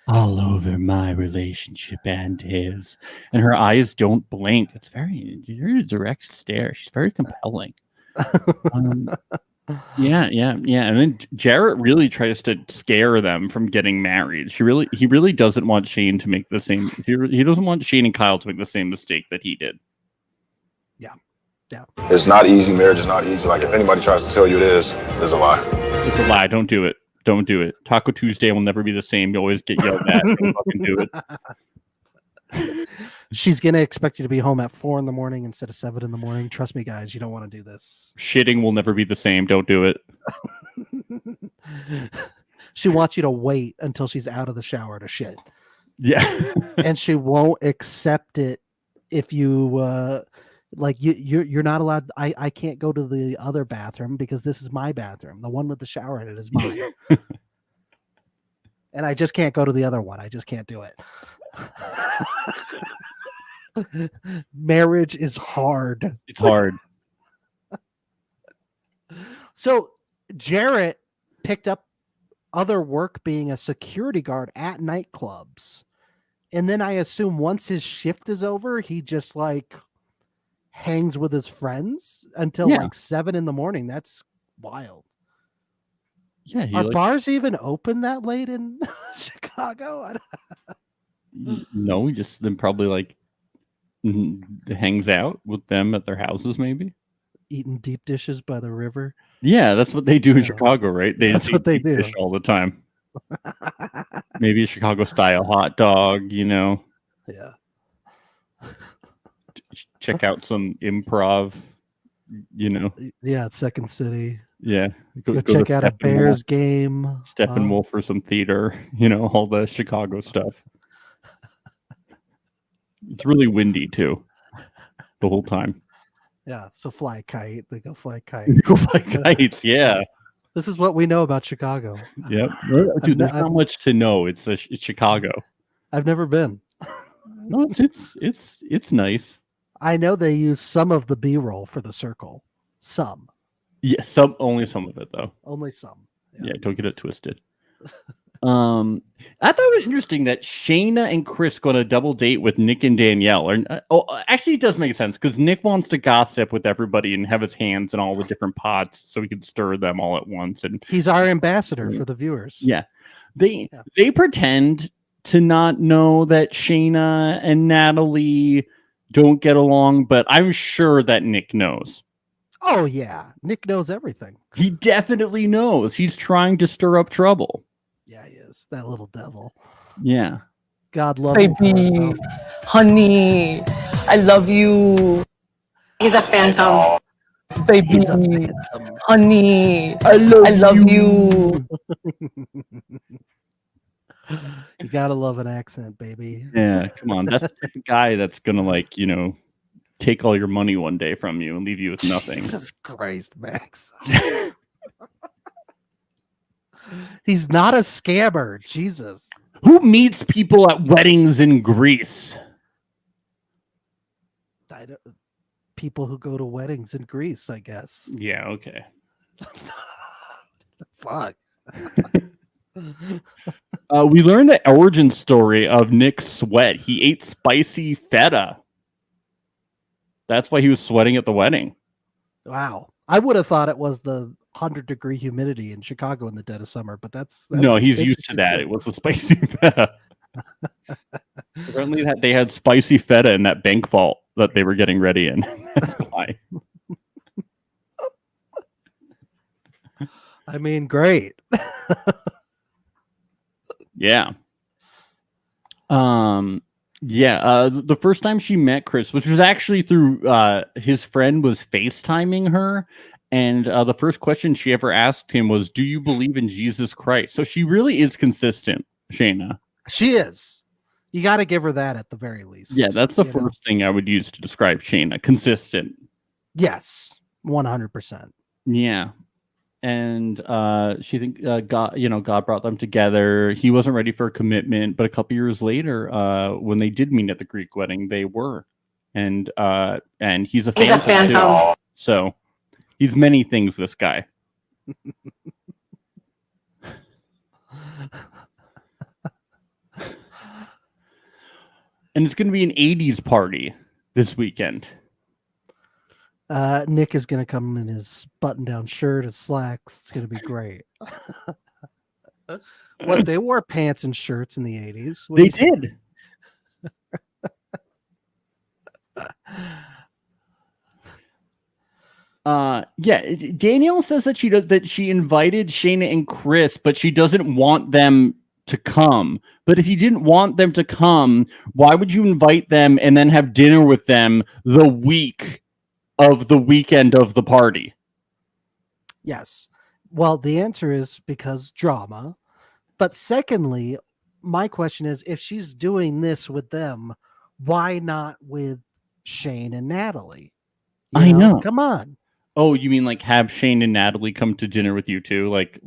all over my relationship and his. And her eyes don't blink. It's very a direct stare. She's very compelling. Yeah. And then Jarrett really tries to scare them from getting married. He really doesn't want Shane to make the same. He doesn't want Shane and Kyle to make the same mistake that he did. Yeah. It's not easy. Marriage is not easy. Like, if anybody tries to tell you it is, it's a lie. It's a lie. Don't do it. Don't do it. Taco Tuesday will never be the same. You always get yelled at. Don't fucking do it. She's gonna expect you to be home at 4 a.m. instead of 7 a.m. Trust me, guys, you don't want to do this. Shitting will never be the same. Don't do it. She wants you to wait until she's out of the shower to shit. Yeah. And she won't accept it if you like you're not allowed. I can't go to the other bathroom because this is my bathroom. The one with the shower in it is mine. And I just can't go to the other one. I just can't do it. Marriage is hard. It's hard. So Jarrett picked up other work being a security guard at nightclubs. And then I assume once his shift is over, he just like hangs with his friends until like 7 a.m. That's wild. Yeah. Are bars even open that late in Chicago? No, he just then probably like hangs out with them at their houses, maybe. Eating deep dishes by the river. Yeah, that's what they do in Chicago, right? That's what they do. Fish all the time. Maybe a Chicago style hot dog, you know. Yeah. Check out some improv, you know. Yeah, Second City. Yeah. Go check out a Bears game. Steppenwolf for some theater, you know, all the Chicago stuff. It's really windy too, the whole time. Yeah, so fly a kite. They go fly a kite. Go fly kites, yeah. This is what we know about Chicago. Yep. Dude, there's not much to know. It's Chicago. I've never been. No, it's nice. I know they use some of the B-roll for the circle. Some. Yeah, only some of it though. Only some. Yeah, don't get it twisted. I thought it was interesting that Shayna and Chris go on a double date with Nick and Danielle. Actually, it does make sense because Nick wants to gossip with everybody and have his hands in all the different pots so he can stir them all at once. And He's our ambassador for the viewers. yeah, they pretend to not know that Shayna and Natalie don't get along, but I'm sure that Nick knows. Oh yeah, Nick knows everything. He definitely knows. He's trying to stir up trouble. Yeah, he is. That little devil. Yeah. God love him. Baby, honey, I love you. He's a phantom. Baby, He's a phantom. honey, I love you. You gotta love an accent, baby. Yeah, come on. That's the guy that's gonna take all your money one day from you and leave you with nothing. Jesus Christ, Max. He's not a scammer. Jesus. Who meets people at weddings in Greece? People who go to weddings in Greece, I guess. Yeah, okay. Fuck. We learned the origin story of Nick's sweat. He ate spicy feta. That's why he was sweating at the wedding. Wow. I would have thought it was the 100-degree humidity in Chicago in the dead of summer, but that's no, he's used to that. It was the spicy feta. Apparently they had spicy feta in that bank vault that they were getting ready in. That's why. I mean, great. Yeah. The first time she met Chris, which was actually through his friend was FaceTiming her, and the first question she ever asked him was, "Do you believe in Jesus Christ?" So she really is consistent, Shayna. She is. You got to give her that at the very least. Yeah, that's the first thing I would use to describe Shayna. Consistent. Yes, 100%. Yeah. And she think God brought them together. He wasn't ready for a commitment, but a couple years later, when they did meet at the Greek wedding, they were. And he's a phantom too. So he's many things, this guy. And it's going to be an 80s party this weekend. Nick is going to come in his button-down shirt, his slacks. It's going to be great. What, they wore pants and shirts in the 80s? They did. Danielle says that she invited Shayna and Chris, but she doesn't want them to come. But if you didn't want them to come, why would you invite them and then have dinner with them the week of the weekend of the party? Yes. Well, the answer is because drama. But secondly, my question is, if she's doing this with them, why not with Shane and Natalie? I know. Come on. Oh, you mean like have Shane and Natalie come to dinner with you too? Like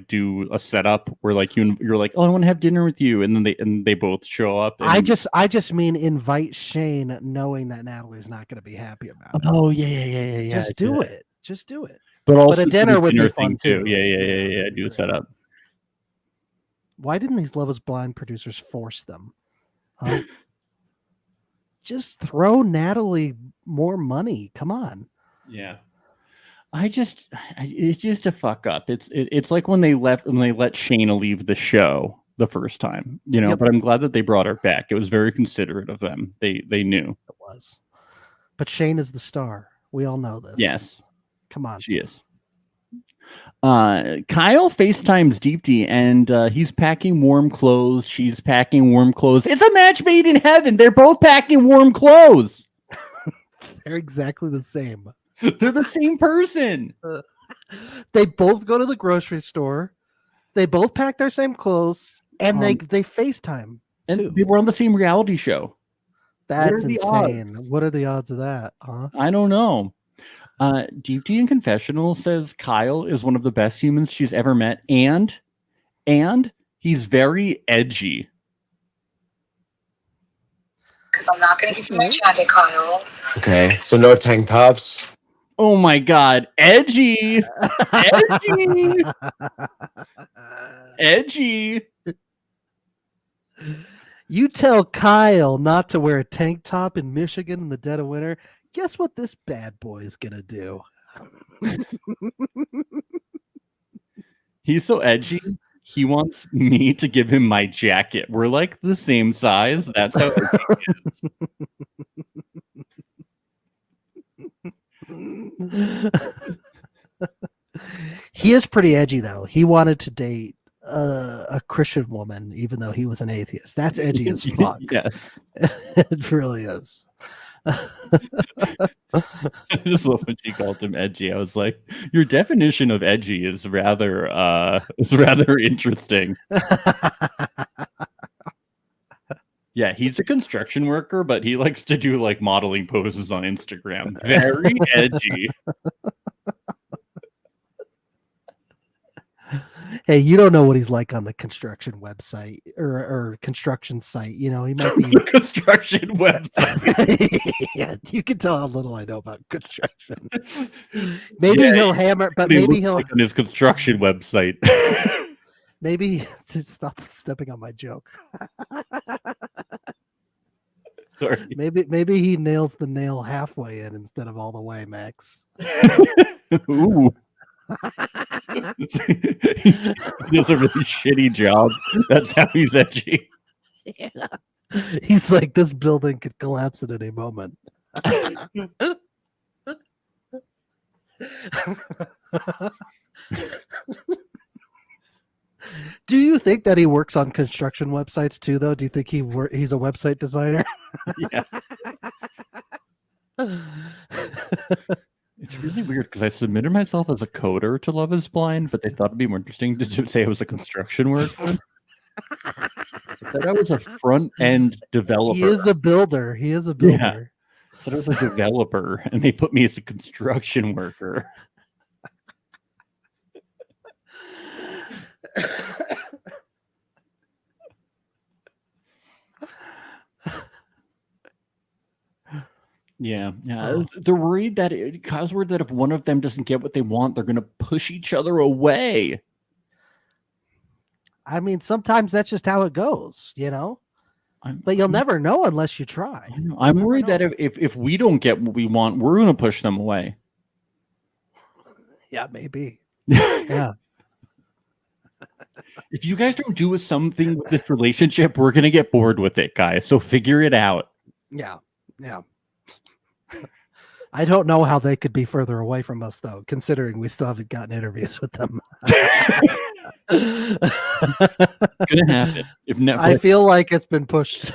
do a setup where like you're like, oh, I want to have dinner with you, and then they both show up. And... I just mean invite Shane, knowing that Natalie's not going to be happy about it. Oh yeah. Just do it. Just do it. But also a dinner would be fun too. Yeah. Do a setup. Why didn't these Love Is Blind producers force them? Huh? Just throw Natalie more money. Come on. Yeah. It's just a fuck up. It's like when they let Shayna leave the show the first time, Yep. But I'm glad that they brought her back. It was very considerate of them. They knew it was. But Shane is the star. We all know this. Yes. Come on. She is. Kyle FaceTimes Deepti, and he's packing warm clothes. She's packing warm clothes. It's a match made in heaven. They're both packing warm clothes. They're exactly the same. They're the same person. They both go to the grocery store. They both pack their same clothes, and they FaceTime. And too. they were on the same reality show. That's insane. What are the odds of that? Huh? I don't know. Deepti in Confessional says Kyle is one of the best humans she's ever met, and he's very edgy. Because I'm not going to give you my jacket, Kyle. Okay, so no tank tops. Oh my god, edgy. Edgy. You tell Kyle not to wear a tank top in Michigan in the dead of winter. Guess what this bad boy is gonna do? He's so edgy. He wants me to give him my jacket. We're like the same size. That's how edgy he is. He is pretty edgy though. He wanted to date a Christian woman, even though he was an atheist. That's edgy as fuck. Yes. It really is. I just love when she called him edgy. I was like, your definition of edgy is rather interesting. Yeah, he's a construction worker, but he likes to do like modeling poses on Instagram. Very edgy. Hey, you don't know what he's like on the construction website or construction site. You know, he might be Construction website. Yeah, you can tell how little I know about construction. Maybe he'll hammer, but He maybe looks he'll like on his construction website. maybe stop stepping on my joke. Sorry. Maybe he nails the nail halfway in instead of all the way, Max. Ooh. He does a really shitty job. That's how he's edgy. Yeah. He's like, this building could collapse at any moment. Do you think that he works on construction websites too, though? Do you think he's a website designer? Yeah. It's really weird because I submitted myself as a coder to Love is Blind, but they thought it'd be more interesting to say I was a construction worker. I said I was a front end developer. He is a builder. Yeah. I said I was a developer, and they put me as a construction worker. Yeah. They're worried that Kyle's worried that if one of them doesn't get what they want, they're going to push each other away. I mean, sometimes that's just how it goes, you know. But you'll never know unless you try. I'm worried that if we don't get what we want, we're going to push them away. Yeah, maybe. Yeah. If you guys don't do something with this relationship, we're going to get bored with it, guys. So figure it out. Yeah. I don't know how they could be further away from us, though, considering we still haven't gotten interviews with them. It's gonna happen. If Netflix, I feel like it's been pushed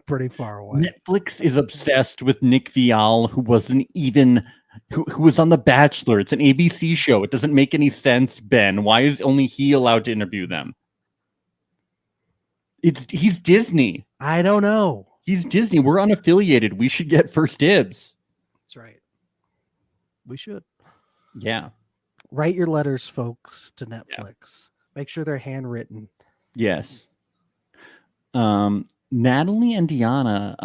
pretty far away. Netflix is obsessed with Nick Viall, who wasn't even who was on The Bachelor. It's an ABC show. It doesn't make any sense, Ben. Why is only he allowed to interview them? He's Disney. I don't know. He's Disney. We're unaffiliated. We should get first dibs. That's right. We should. Yeah. Write your letters, folks, to Netflix. Yeah. Make sure they're handwritten. Yes. Natalie and Diana,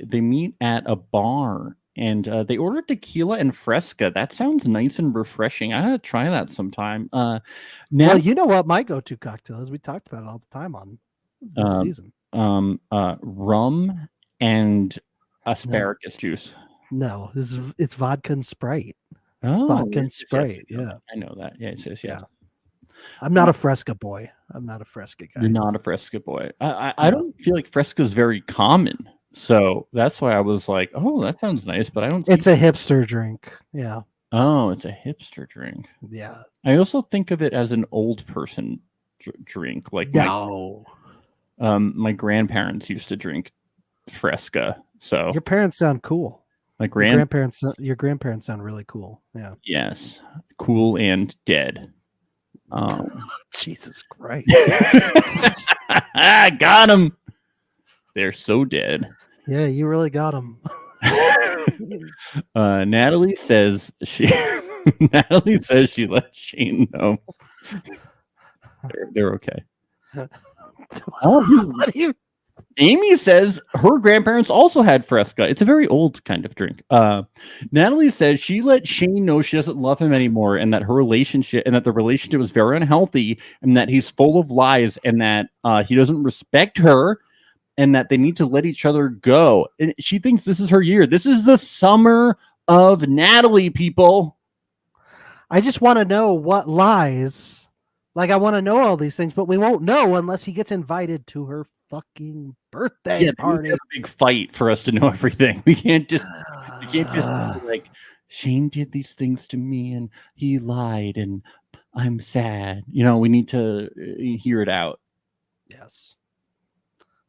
they meet at a bar and they order tequila and Fresca. That sounds nice and refreshing. I gotta try that sometime. Well, you know what my go-to cocktail is? We talked about it all the time on this season. Rum and asparagus juice. No, it's vodka and Sprite. It's vodka and Sprite. Yeah, I know that. Yeah. I'm not a Fresca boy. I'm not a Fresca guy. You're not a Fresca boy. I don't feel like Fresca is very common, so that's why I was like, "Oh, that sounds nice," but I don't. It's a hipster drink. Yeah. Oh, it's a hipster drink. Yeah. I also think of it as an old person drink. Like no. My grandparents used to drink Fresca. So your parents sound cool. My your grandparents sound really cool. Yeah. Yes, cool and dead. Jesus Christ! I got him. They're so dead. Yeah, you really got them. Natalie says she let Shane know they're okay. Amy says her grandparents also had Fresca. It's a very old kind of drink. Natalie says she let Shane know she doesn't love him anymore, and that the relationship was very unhealthy, and that he's full of lies, and that he doesn't respect her, and that they need to let each other go. And she thinks this is her year. This is the summer of Natalie, people. I just want to know what lies. Like, I want to know all these things, but we won't know unless he gets invited to her fucking birthday party. A big fight for us to know everything. We can't just be like, Shane did these things to me and he lied and I'm sad. We need to hear it out. Yes.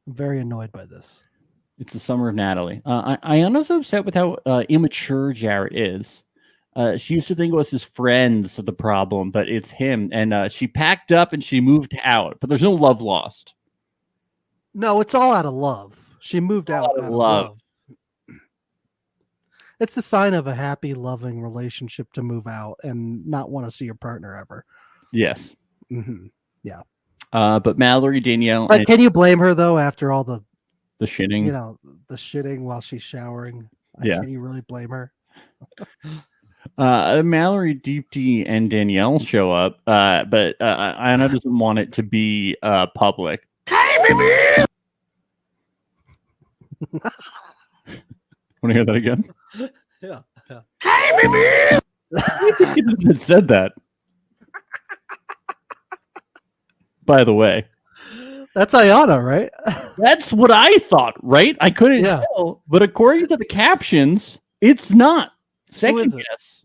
I'm very annoyed by this. It's the summer of Natalie. I'm also upset with how immature Jarrett is. She used to think it was his friends the problem, but it's him. And she packed up and she moved out, but there's no love lost. No, it's all out of love. She moved out of love. It's the sign of a happy, loving relationship to move out and not want to see your partner ever. Yes. Mm-hmm. Yeah. But Mallory, Danielle. But can you blame her, though, after all the shitting? The shitting while she's showering? Yeah. Can you really blame her? Mallory, Deepti, and Danielle show up, but Anna doesn't want it to be public. Hey, baby! Want to hear that again? Yeah. Hey, baby! It said that. By the way, that's Ayana, right? That's what I thought, right? I couldn't tell, but according to the captions, it's not. Second guess.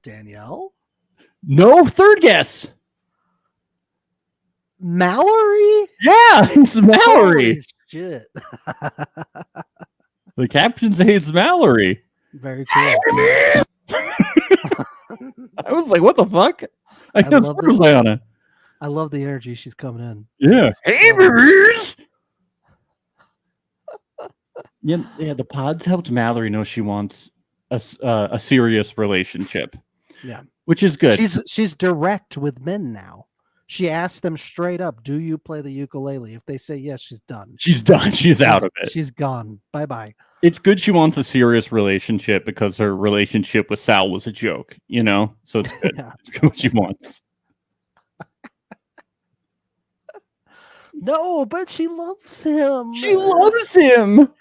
Danielle? No, third guess. Mallory? Yeah, it's Mallory. Holy shit. The captions say it's Mallory. Very cool. I was like, what the fuck? I love Ayana. I love the energy she's coming in. Yeah. Hey, babies! Yeah, the pods helped Mallory know she wants a serious relationship. Yeah. Which is good. She's direct with men now. She asked them straight up, do you play the ukulele? If they say yes, she's done. She's done. She's out of it. She's gone. Bye-bye. It's good she wants a serious relationship because her relationship with Sal was a joke, So it's good. Yeah. It's good what she wants. No, but she loves him. She loves him.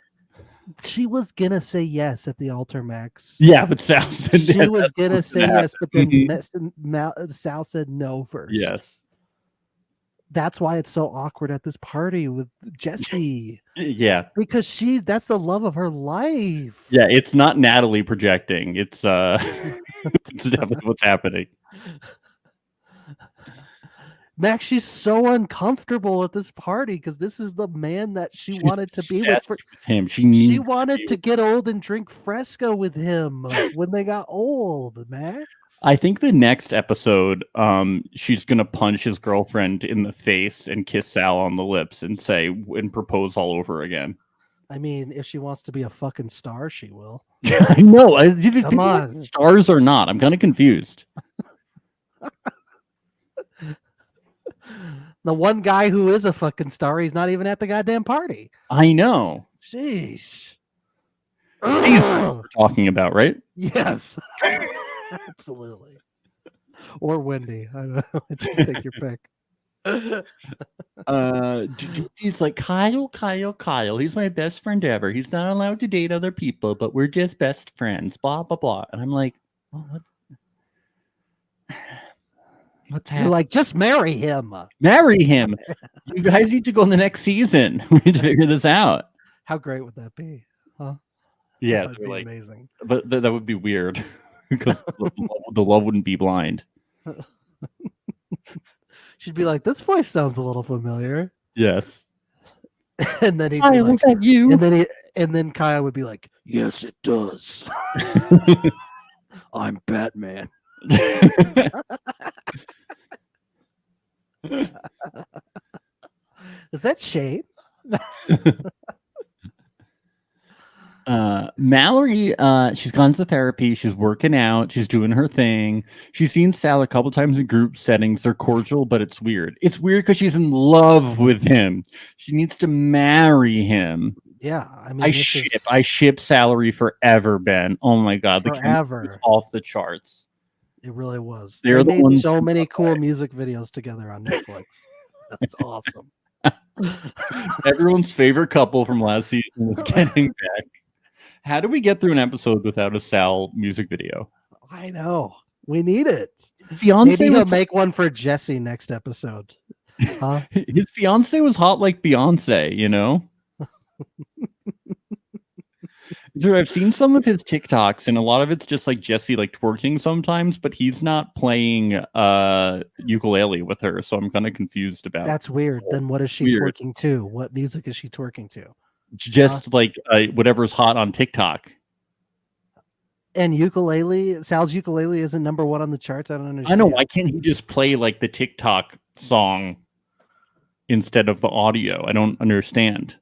She was gonna say yes at the altar, Max. Yeah, but Sal said she was gonna say yes, but then Mm-hmm. Sal said no first. Yes. That's why it's so awkward at this party with Jesse. Yeah. Because that's the love of her life. Yeah, it's not Natalie projecting. It's it's definitely what's happening. Max, she's so uncomfortable at this party because this is the man that she's wanted to be with. Him. She wanted to get old and drink Fresca with him when they got old, Max. I think the next episode, she's gonna punch his girlfriend in the face and kiss Sal on the lips and propose all over again. I mean, if she wants to be a fucking star, she will. I know. Come on, stars or not? I'm kind of confused. The one guy who is a fucking star, he's not even at the goddamn party. I know. Jeez. Steve, we're talking about, right? Yes. Absolutely. Or Wendy. I don't know. Take your pick. He's like, Kyle. He's my best friend ever. He's not allowed to date other people, but we're just best friends. Blah, blah, blah. And I'm like, oh, what? What's happening? You're like, just marry him. Marry him. You guys need to go in the next season. We need to figure this out. How great would that be? Huh? Yeah, that'd be amazing. But that would be weird because the love wouldn't be blind. She'd be like, "This voice sounds a little familiar." Yes. And then he'd be like, "Is that you?" And then Kyle would be like, "Yes, it does." I'm Batman. Is that Shane? Mallory, she's gone to therapy. She's working out. She's doing her thing. She's seen Sal a couple times in group settings. They're cordial, but it's weird. It's weird because she's in love with him. She needs to marry him. Yeah, I mean, I ship Salary forever, Ben. Oh my god, the forever. chemistry's off the charts. It really was. They're They the made ones so who many got cool away. music videos together on Netflix. That's awesome. Everyone's favorite couple from last season is getting back. How do we get through an episode without a Sal music video? I know. We need it. Beyonce Maybe he'll was- make one for Jesse next episode. Huh? His fiance was hot like Beyonce, you know? Dude, I've seen some of his TikToks, and a lot of it's just like Jesse like twerking sometimes, but he's not playing ukulele with her, so I'm kind of confused about That's weird. Then what is she Weird. twerking to? What music is she twerking to? just like whatever's hot on TikTok. And ukulele, Sal's ukulele isn't number one on the charts. I don't understand. I know, why can't he just play like the TikTok song instead of the audio? I don't understand.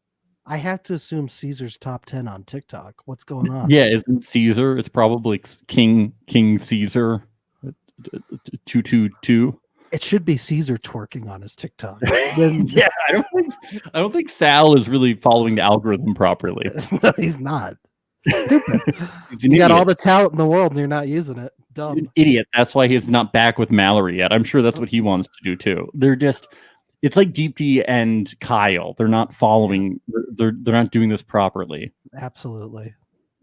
I have to assume Caesar's top 10 on TikTok. What's going on? Yeah, isn't Caesar? It's probably King Caesar 222. It should be Caesar twerking on his TikTok. Then, Yeah, I don't think Sal is really following the algorithm properly. no, he's not. Stupid. He's an You got idiot. all the talent in the world and you're not using it. He's Dumb. an idiot. That's why he's not back with Mallory yet. I'm sure that's what he wants to do too. It's like Deepti and Kyle. They're not following. They're not doing this properly. Absolutely.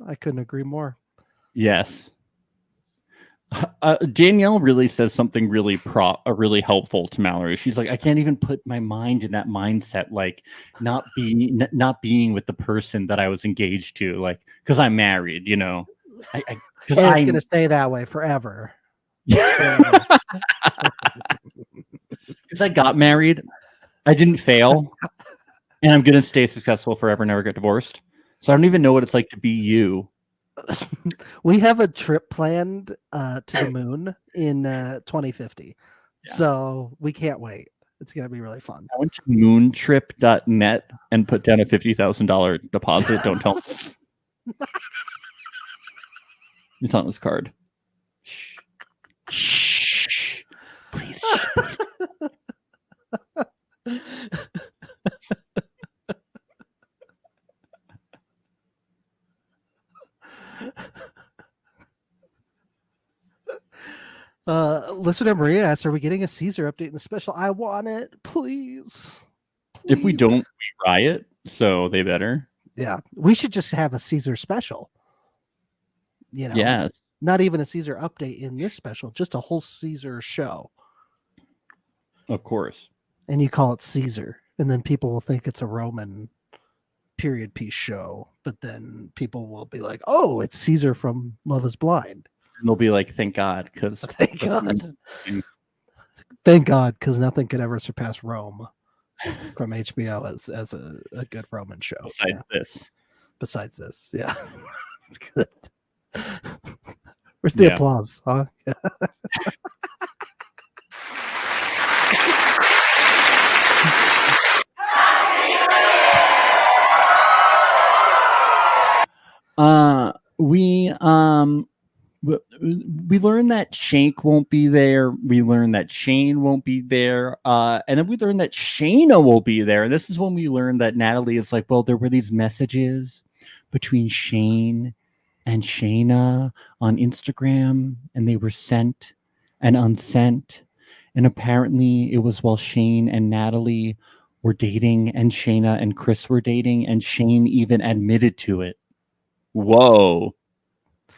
I couldn't agree more. Yes. Danielle really says something really really helpful to Mallory. She's like, I can't even put my mind in that mindset, like not being with the person that I was engaged to, like because I'm married, you know. And it's going to stay that way forever. Because I got married, I didn't fail, and I'm gonna stay successful forever, never get divorced. So I don't even know what it's like to be you. We have a trip planned to the moon in 2050. So we can't wait. It's going to be really fun. I went to moontrip.net and put down a $50,000 deposit. Don't tell me. It's on his card. Shh. Shh. Please. Listener Maria asks, are we getting a Caesar update in the special? I want it, please. If we Please. don't, we riot. So they better. Yeah, we should just have a Caesar special. You know, Yes. not even a Caesar update in this special, just a whole Caesar show. Of course. And you call it Caesar, and then people will think it's a Roman period piece show, but then people will be like, oh, it's Caesar from Love is Blind. And they'll be like, thank God, because Thank God. Thank God, because nothing could ever surpass Rome from HBO as a good Roman show. besides this. Besides this, yeah. It's good. Where's the Yeah. applause? Huh? We learned that Shank won't be there. We learned that Shane won't be there. And then we learned that Shayna will be there. And this is when we learned that Natalie is like, well, there were these messages between Shane and Shayna on Instagram, and they were sent and unsent. And apparently it was while Shane and Natalie were dating, and Shayna and Chris were dating, and Shane even admitted to it. Whoa.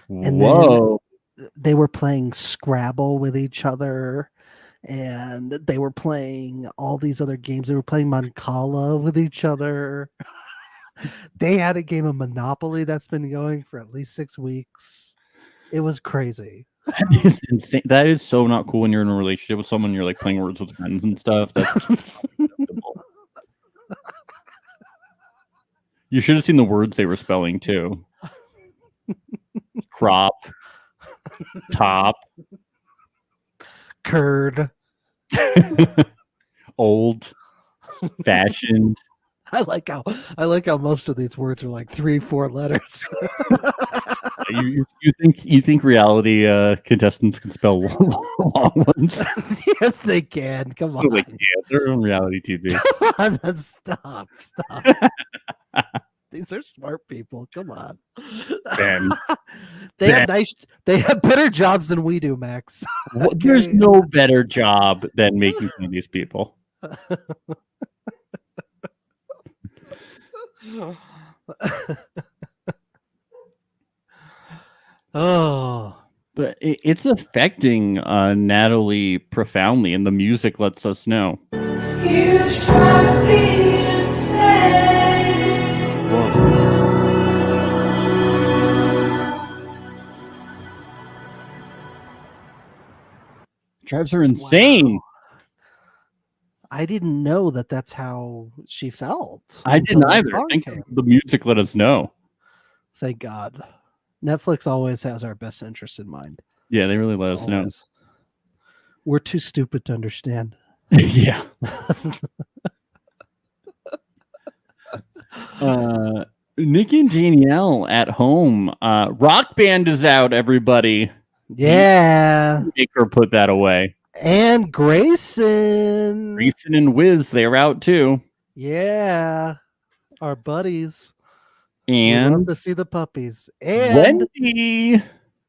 And Whoa. then they were playing Scrabble with each other, and they were playing all these other games. They were playing Mancala with each other. They had a game of Monopoly that's been going for at least 6 weeks. It was crazy. That is insane. That is so not cool when you're in a relationship with someone, you're like playing Words with Friends and stuff. That's unacceptable. You should have seen the words they were spelling too. Crop, top, Curd. old, fashioned. I like how most of these words are like 3-4 letters. You think reality contestants can spell long ones? Yes, they can. Come on. Like, yeah, they're on reality TV. Come on, stop. These are smart people. Come on. Ben. They have better jobs than we do, Max. Well, there's no better job than making fun of these people. Oh, But it's affecting Natalie profoundly, and the music lets us know. Drives her insane. wow. I didn't know that that's how she felt. I didn't until that either. I song think came. the music let us know. Thank God. Netflix always has our best interest in mind. Yeah, they really let us know. Always. We're too stupid to understand. Yeah. Nick and Danielle at home. Rock Band is out, everybody. Yeah. Make her put that away. And Grayson. Grayson and Wiz, they're out too. Yeah. Our buddies. And we love to see the puppies. And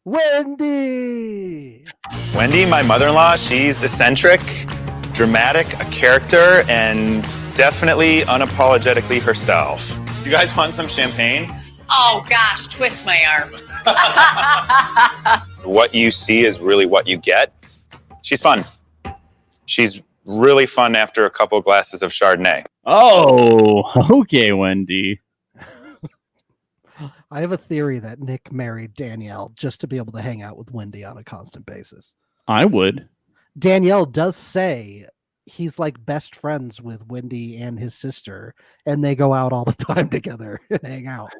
Wendy. Wendy, my mother-in-law, she's eccentric, dramatic, a character, and definitely unapologetically herself. You guys want some champagne? Oh gosh, twist my arm. What you see is really what you get. She's fun. She's really fun after a couple glasses of Chardonnay. Oh, okay, Wendy. I have a theory that Nick married Danielle just to be able to hang out with Wendy on a constant basis. I would. Danielle does say he's like best friends with Wendy and his sister, and they go out all the time together and hang out.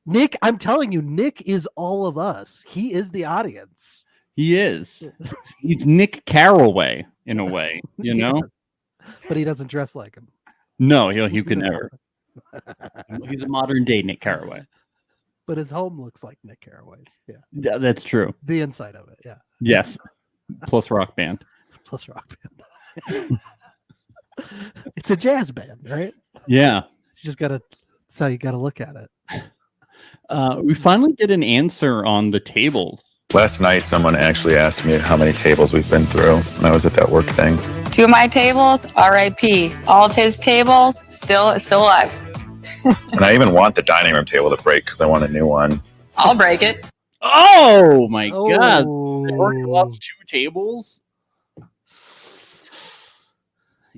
Nick, I'm telling you, Nick is all of us. He is the audience. He is. He's Nick Carraway in a way, you know? Yes. But he doesn't dress like him. No, he could never. He's a modern day Nick Carraway. But his home looks like Nick Carraway's. Yeah. Yeah, that's true. The inside of it. Yeah. Yes. Plus Rock Band. Plus Rock Band. It's a jazz band, right? Yeah. You just gotta. That's how you gotta look at it. We finally get an answer on the tables. Last night, someone actually asked me how many tables we've been through when I was at that work thing. 2 of my tables, RIP. All of his tables, still alive. And I even want the dining room table to break because I want a new one. I'll break it. Oh my God! Oh. They already lost 2 tables.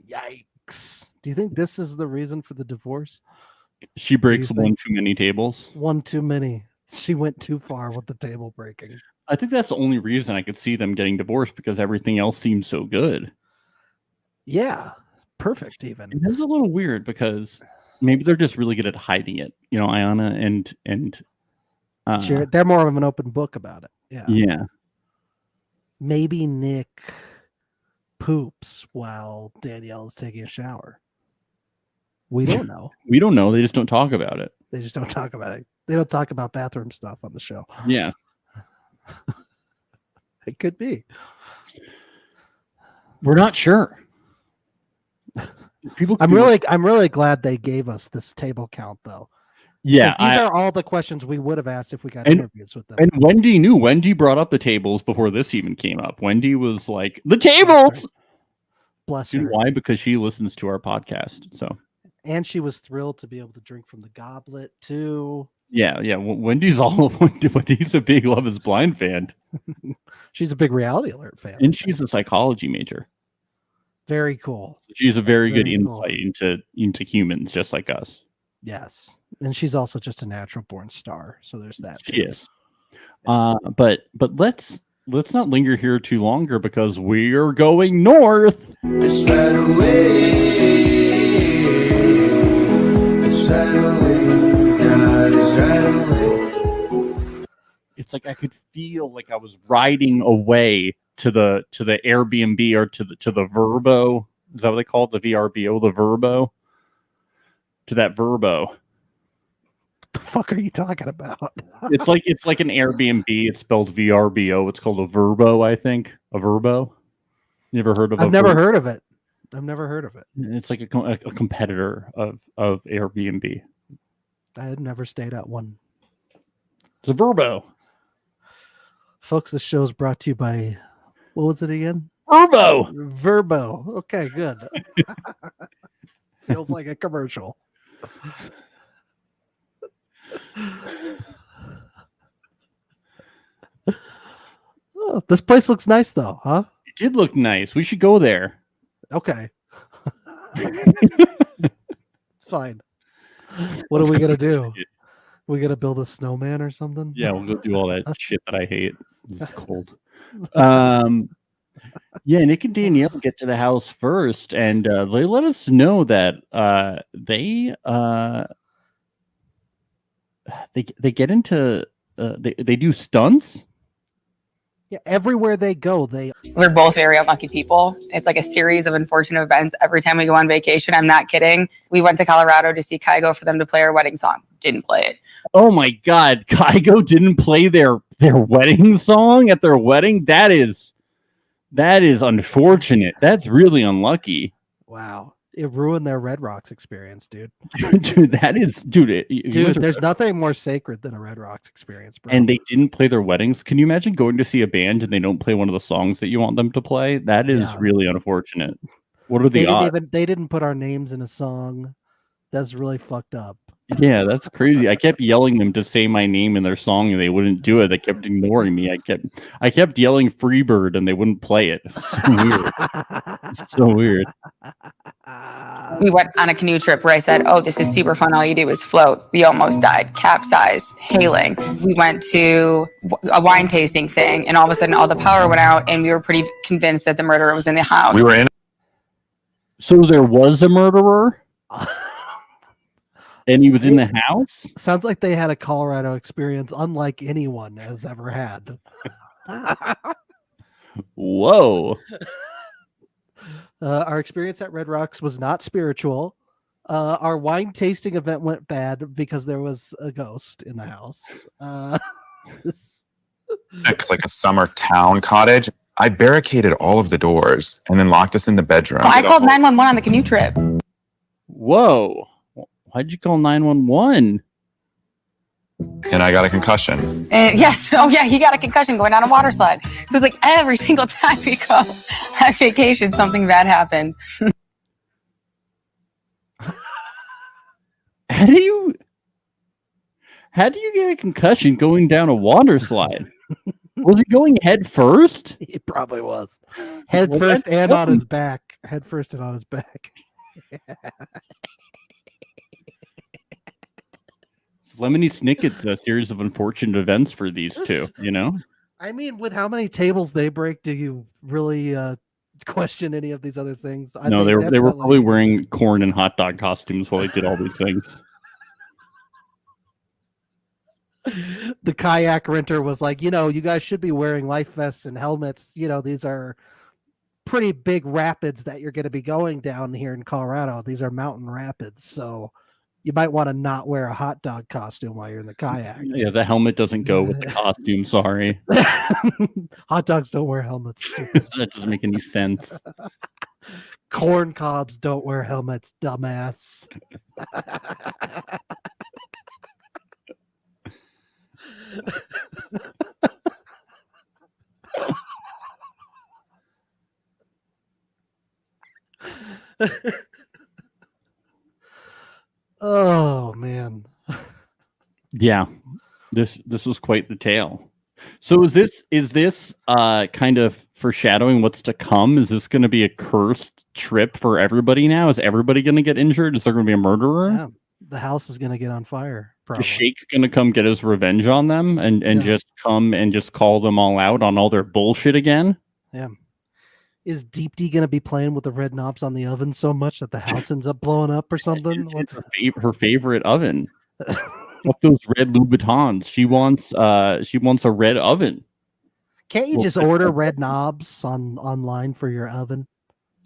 Yikes! Do you think this is the reason for the divorce? She breaks think? one too many tables. One too many. She went too far with the table breaking. I think that's the only reason I could see them getting divorced, because everything else seems so good. Yeah, perfect. Even It is a little weird because maybe they're just really good at hiding it. You know, Ayana and Jared, they're more of an open book about it. Yeah. yeah. Maybe Nick poops while Danielle is taking a shower. We don't know. We don't know. They just don't talk about it. They just don't talk about it. They don't talk about bathroom stuff on the show. Yeah. It could be. We're not sure. People. I'm really glad they gave us this table count though. Yeah. These are all the questions we would have asked if we got And- interviews with them. And Wendy knew. Wendy brought up the tables before this even came up. Wendy was like, "The tables." Bless You know her. why? Because she listens to our podcast. So And she was thrilled to be able to drink from the goblet too. yeah. Wendy's all. Wendy's a big Love Is Blind fan, She's a big Reality Alert fan. and she's a psychology major. Very cool. She's a very good Very cool. insight into humans, just like us. Yes. And she's also just a natural born star. So there's that. She too. is. But let's not linger here too longer because we're going north. It's right away. It's right away. God, it's right away. It's like I could feel like I was riding away to the Airbnb or to the Verbo. Is that what they call it? The VRBO, the Verbo. To that Verbo. The fuck are you talking about? It's like an Airbnb. It's spelled VRBO. It's called a Verbo, I think. A Verbo. You ever heard of? I've never heard of it. I've never heard of it. It's like a competitor of Airbnb. I had never stayed at one. It's a Verbo. Folks, this show is brought to you by, what was it again? Verbo. Verbo. Okay, good. Feels like a commercial. Oh, this place looks nice though, huh? It did look nice. We should go there. Okay. Fine. What are we gonna do? We gonna build a snowman or something? Yeah, we'll go do all that shit that I hate. It's cold. Yeah, Nick and Danielle get to the house first, and they let us know that they get into they do stunts. Yeah, everywhere they go, We're both very unlucky people. It's like a series of unfortunate events every time we go on vacation. I'm not kidding. We went to Colorado to see Kygo for them to play our wedding song. Didn't play it. Oh my God, Kygo didn't play their wedding song at their wedding. That is unfortunate. That's really unlucky. Wow. It ruined their Red Rocks experience, dude. Dude, that is, dude. Dude, there's nothing more sacred than a Red Rocks experience, bro. And they didn't play their weddings. Can you imagine going to see a band and they don't play one of the songs that you want them to play? That is really unfortunate. What are the odds? They didn't put our names in a song. That's really fucked up. Yeah, that's crazy. I kept yelling them to say my name in their song and they wouldn't do it. They kept ignoring me. I kept yelling Freebird and they wouldn't play it. It's so weird. It's so weird. We went on a canoe trip where I said, oh, this is super fun. All you do is float. We almost died, capsized, hailing. We went to a wine tasting thing and all of a sudden all the power went out and we were pretty convinced that the murderer was in the house. We were in. So there was a murderer? And he was in the house? Sounds like they had a Colorado experience unlike anyone has ever had. Whoa. Our experience at Red Rocks was not spiritual. Our wine tasting event went bad because there was a ghost in the house. It's like a summer town cottage. I barricaded all of the doors and then locked us in the bedroom. I called 911 on the canoe trip. Whoa. Why'd you call 911? And I got a concussion. Yes. Oh, yeah. He got a concussion going down a water slide. So it's like every single time we go on vacation, something bad happened. How do you get a concussion going down a water slide? Was he going head first? He probably was. Head first and on his back. Head first and on his back. Lemony Snicket's a series of unfortunate events for these two, you know? I mean, with how many tables they break, do you really question any of these other things? No, they were probably wearing corn and hot dog costumes while they did all these things. The kayak renter was like, you guys should be wearing life vests and helmets. These are pretty big rapids that you're going to be going down here in Colorado. These are mountain rapids, so you might want to not wear a hot dog costume while you're in the kayak. Yeah, the helmet doesn't go with the costume. Sorry. Hot dogs don't wear helmets. Stupid. That doesn't make any sense. Corn cobs don't wear helmets, dumbass. Oh man. Yeah. This was quite the tale. So is this kind of foreshadowing what's to come? Is this going to be a cursed trip for everybody now? Is everybody going to get injured? Is there going to be a murderer? Yeah. The house is going to get on fire. Probably. Is Shake going to come get his revenge on them and just come and just call them all out on all their bullshit again? Yeah. Is Deep D going to be playing with the red knobs on the oven so much that the house ends up blowing up or something? It's her favorite oven. Fuck those red Louboutins. She wants a red oven. Can't you just order red knobs online for your oven?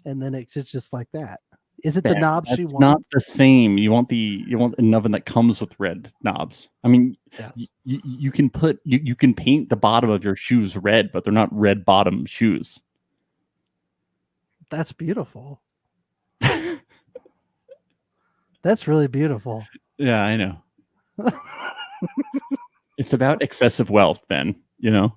And then it's just like that. Is it the Ben, knobs she that's wants? not the same. You want an oven that comes with red knobs. I mean, Yeah. you can you can paint the bottom of your shoes red, but they're not red bottom shoes. That's beautiful. That's really beautiful. Yeah, I know. It's about excessive wealth, Ben. You know.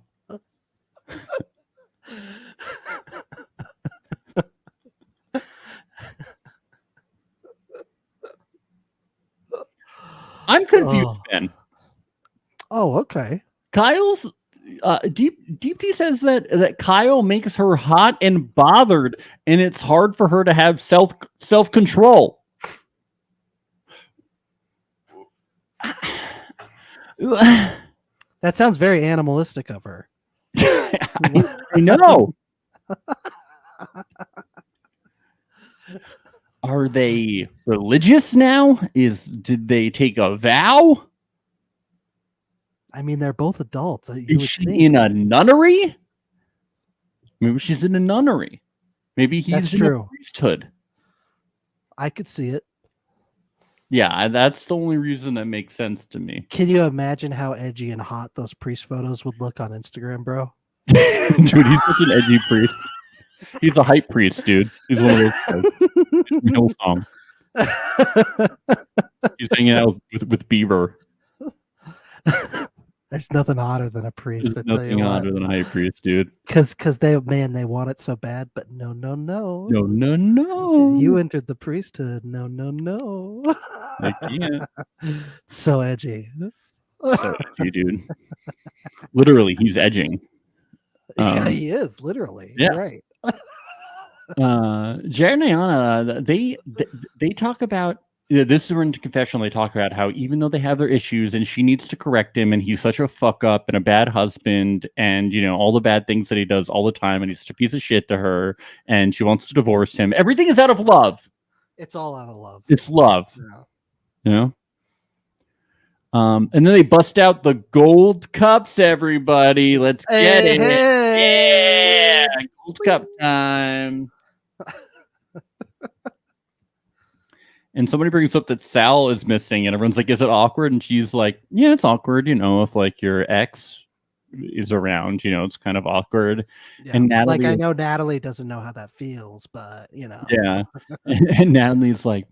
I'm confused, Oh. Ben. Oh, okay. Kyle's Deep D says that Kyle makes her hot and bothered, and it's hard for her to have self control. That sounds very animalistic of her. I know. Are they religious now? Did they take a vow? I mean, they're both adults. You Is would she think. in a nunnery? Maybe she's in a nunnery. Maybe he's That's in true. a priesthood. I could see it. Yeah, that's the only reason that makes sense to me. Can you imagine how edgy and hot those priest photos would look on Instagram, bro? Dude, he's such an edgy priest. He's a hype priest, dude. He's one of those guys. No song. He's hanging out with Bieber. There's nothing hotter than a priest. There's nothing hotter than a hype priest, dude. Because they want it so bad, but no. No. You entered the priesthood. No. I can't. So edgy. So edgy, dude. Literally, he's edging. Yeah, he is literally. Yeah. You're right. Jared and Ayana, they talk about this is in confessional. They talk about how even though they have their issues and she needs to correct him, and he's such a fuck up and a bad husband, and all the bad things that he does all the time, and he's such a piece of shit to her, and she wants to divorce him. Everything is out of love. It's all out of love. It's love. Yeah. And then they bust out the gold cups, everybody. Let's get it. Hey. Yeah, gold cup time. And somebody brings up that Sal is missing, and everyone's like, is it awkward? And she's like, yeah, it's awkward, if like your ex is around, it's kind of awkward. Yeah. And Natalie, I know Natalie doesn't know how that feels, but yeah. And Natalie's like,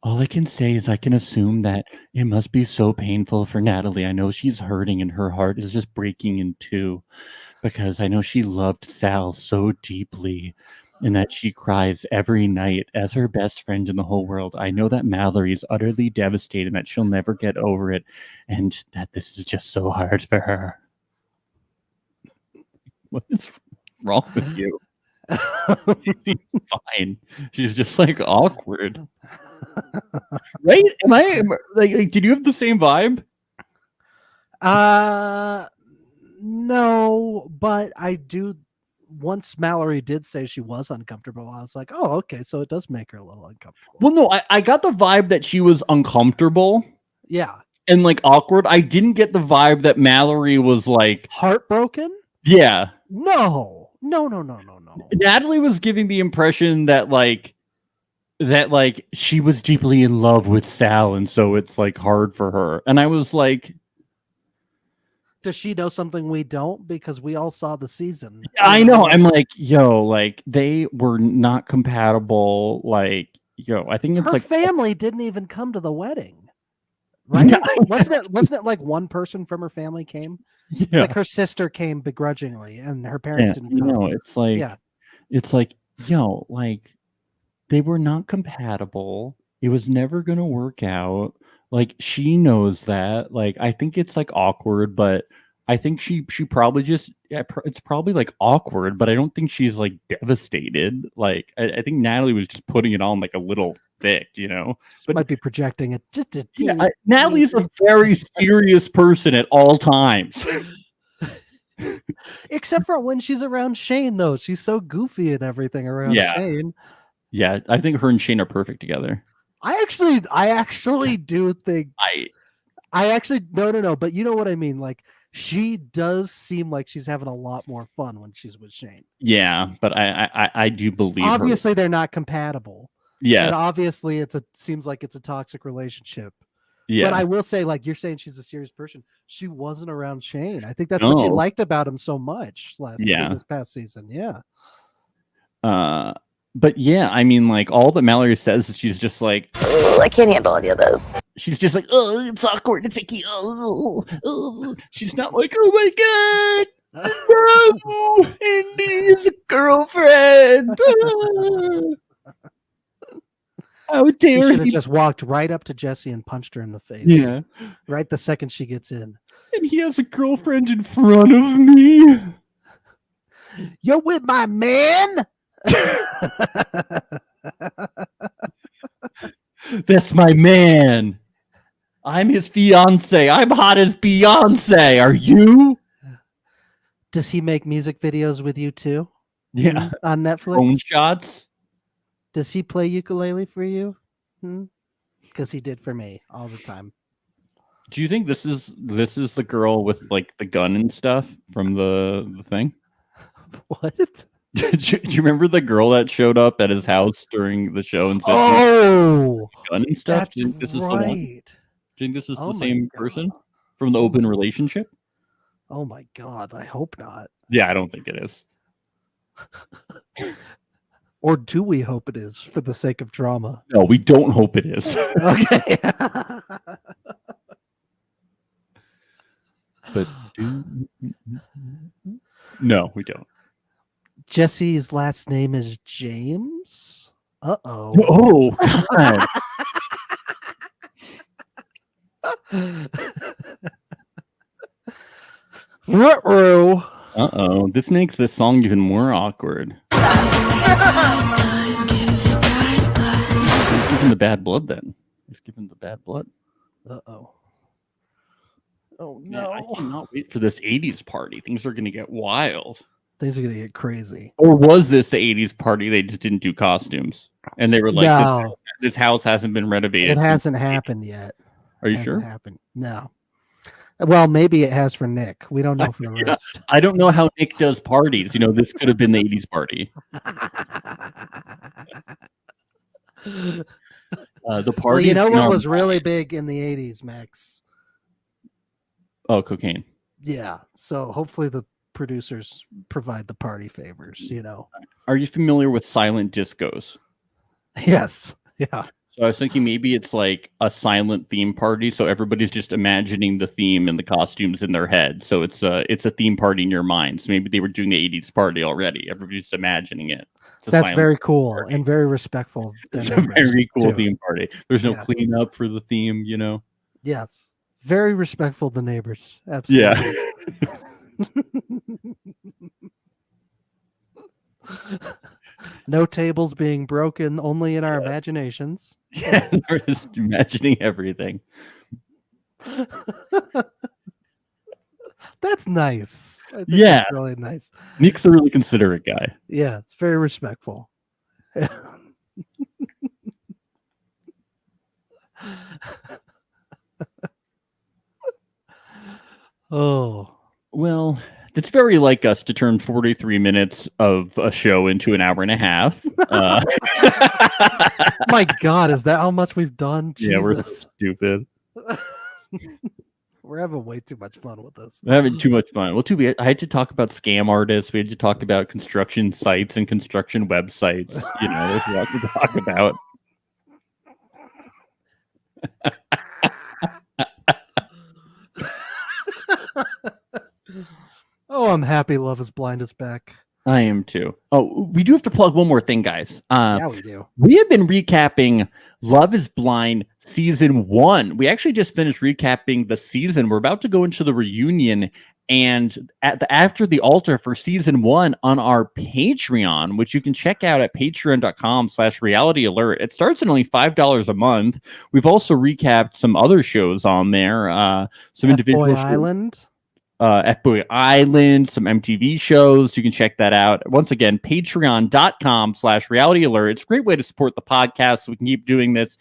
all I can say is I can assume that it must be so painful for Natalie. I know she's hurting and her heart is just breaking in two because I know she loved Sal so deeply and that she cries every night as her best friend in the whole world. I know that Mallory is utterly devastated and that she'll never get over it and that this is just so hard for her. What is wrong with you? She seems fine. She's just like awkward. Right? Am I like did you have the same vibe? No, but I do. Once Mallory did say she was uncomfortable, I was like, oh, okay, so it does make her a little uncomfortable. Well, no, I got the vibe that she was uncomfortable. Yeah. And like awkward. I didn't get the vibe that Mallory was like heartbroken. Yeah. No. Natalie was giving the impression that she was deeply in love with Sal, and so it's like hard for her. And I was like, does she know something we don't? Because we all saw the season. I know. I'm like, they were not compatible. I think it's her like family didn't even come to the wedding. Right? Wasn't it like one person from her family came? Yeah. It's like her sister came begrudgingly and her parents didn't come. No, it's like, they were not compatible. It was never going to work out. Like, she knows that. Like, I think it's like awkward, but I think she probably just, it's probably like awkward, but I don't think she's like devastated. Like, I think Natalie was just putting it on like a little thick, But might be projecting it just a Natalie's a very serious person at all times. Except for when she's around Shane, though. She's so goofy and everything around Shane. Yeah, I think her and Shane are perfect together. I actually do think no, but you know what I mean. Like, she does seem like she's having a lot more fun when she's with Shane. Yeah, but I do believe obviously her. They're not compatible. Yes. And obviously seems like it's a toxic relationship. Yeah. But I will say, like you're saying, she's a serious person. She wasn't around Shane. I think that's what she No. liked about him so much Yeah. this past season. Yeah. But yeah, I mean, like all that Mallory says, she's just like, Oh, I can't handle any of this. she's just like, oh, it's awkward, it's icky. Oh. She's not like, oh my god, no, Andy is a girlfriend. How He dare should have he? just walked right up to Jesse and punched her in the face. Yeah, Right the second she gets in. and he has a girlfriend in front of me. You're with my man. That's my man. I'm his fiance. I'm hot as Beyonce. Are you? Does he make music videos with you too? Yeah. On Netflix? Phone shots. Does he play ukulele for you? Because he did for me all the time. Do you think this is the girl with like the gun and stuff from the thing? What? Do you remember the girl that showed up at his house during the show and said Oh, gun and stuff? that's Do you think this is the one? Do you right. think this is Oh the my same God. person from the open relationship? Oh my God. I hope not. Yeah, I don't think it is. Or do we hope it is for the sake of drama? No, we don't hope it is. Okay. But no, we don't. Jesse's last name is James. Uh-oh. Oh God. Ruh-roh. Uh-oh. This makes this song even more awkward. He's giving the bad blood then. He's giving the bad blood. Uh-oh. Oh Man, no. I cannot wait for this 80s party. Things are gonna get wild. Things are gonna get crazy. Or was this the 80s party? They just didn't do costumes. And they were like, No. this house hasn't been renovated. It since hasn't the 80s." happened yet. Are you Hasn't sure? happened. No. Well, maybe it has for Nick. We don't know for the Yeah. rest. I don't know how Nick does parties. You know, this could have been the 80s party. The party. Well, you know what was really big in the 80s, Max? Oh, cocaine. Yeah. So hopefully the producers provide the party favors, you know. Are you familiar with silent discos? Yes. Yeah. So I was thinking maybe it's like a silent theme party, so everybody's just imagining the theme and the costumes in their head. So it's a theme party in your mind. So maybe they were doing the 80s party already. Everybody's just imagining it. It's a That's silent very cool party. and very respectful. Of their It's a neighbors, very cool too. theme party. There's no Yeah. cleanup for the theme, you know. Yes. Very respectful of the neighbors. Yeah. Absolutely. No tables being broken, only in our imaginations. Yeah, they're just imagining everything. That's nice. I think Yeah. that's really nice. Nick's a really considerate guy. Yeah, it's very respectful. Oh, Well, it's very like us to turn 43 minutes of a show into an hour and a half. my God, is that how much we've done? Yeah, we're Jesus. stupid. We're having way too much fun with this. We're having too much fun. Well, too bad. I had to talk about scam artists. We had to talk about construction sites and construction websites. You know, there's a lot to talk about. Oh, I'm happy Love is Blind is back. I am too. Oh, we do have to plug one more thing, guys. Yeah, we do. We have been recapping Love is Blind season 1. We actually just finished recapping the season. We're about to go into the reunion and after the altar for season 1 on our Patreon, which you can check out at patreon.com/reality alert. It starts at only $5 a month. We've also recapped some other shows on there. Some individual F-Boy shows. Island. F-Boy Island, some MTV shows. You can check that out. Once again, patreon.com/reality alert. It's a great way to support the podcast so we can keep doing this,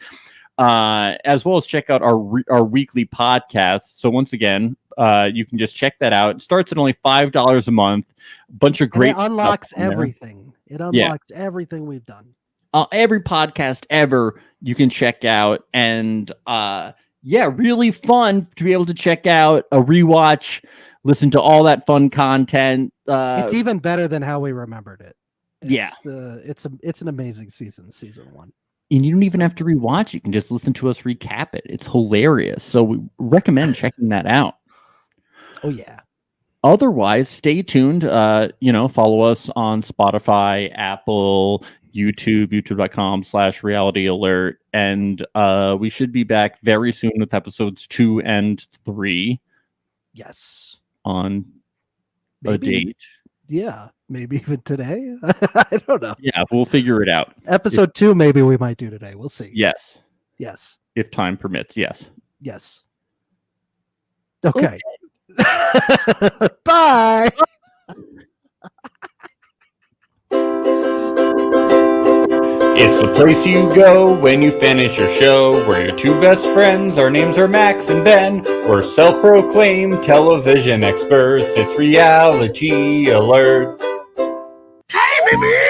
as well as check out our weekly podcast. So once again, you can just check that out. It starts at only $5 a month. A bunch of great And it unlocks stuff on there. everything. It unlocks everything we've done. every podcast ever you can check out. And really fun to be able to check out a rewatch, listen to all that fun content. It's even better than how we remembered it. Yeah. It's an amazing season 1. And you don't even have to rewatch. You can just listen to us recap it. It's hilarious. So we recommend checking that out. Oh, yeah. Otherwise, stay tuned. Follow us on Spotify, Apple, YouTube, youtube.com/reality alert. And we should be back very soon with episodes 2 and 3. Yes. On a date. Yeah. Maybe even today. I don't know. Yeah, we'll figure it out. Episode 2, maybe we might do today. We'll see. Yes. Yes. If time permits. Yes. Yes. Okay. Bye. It's the place you go when you finish your show. We're your two best friends. Our names are Max and Ben. We're self-proclaimed television experts. It's Reality Alert. Hey, baby!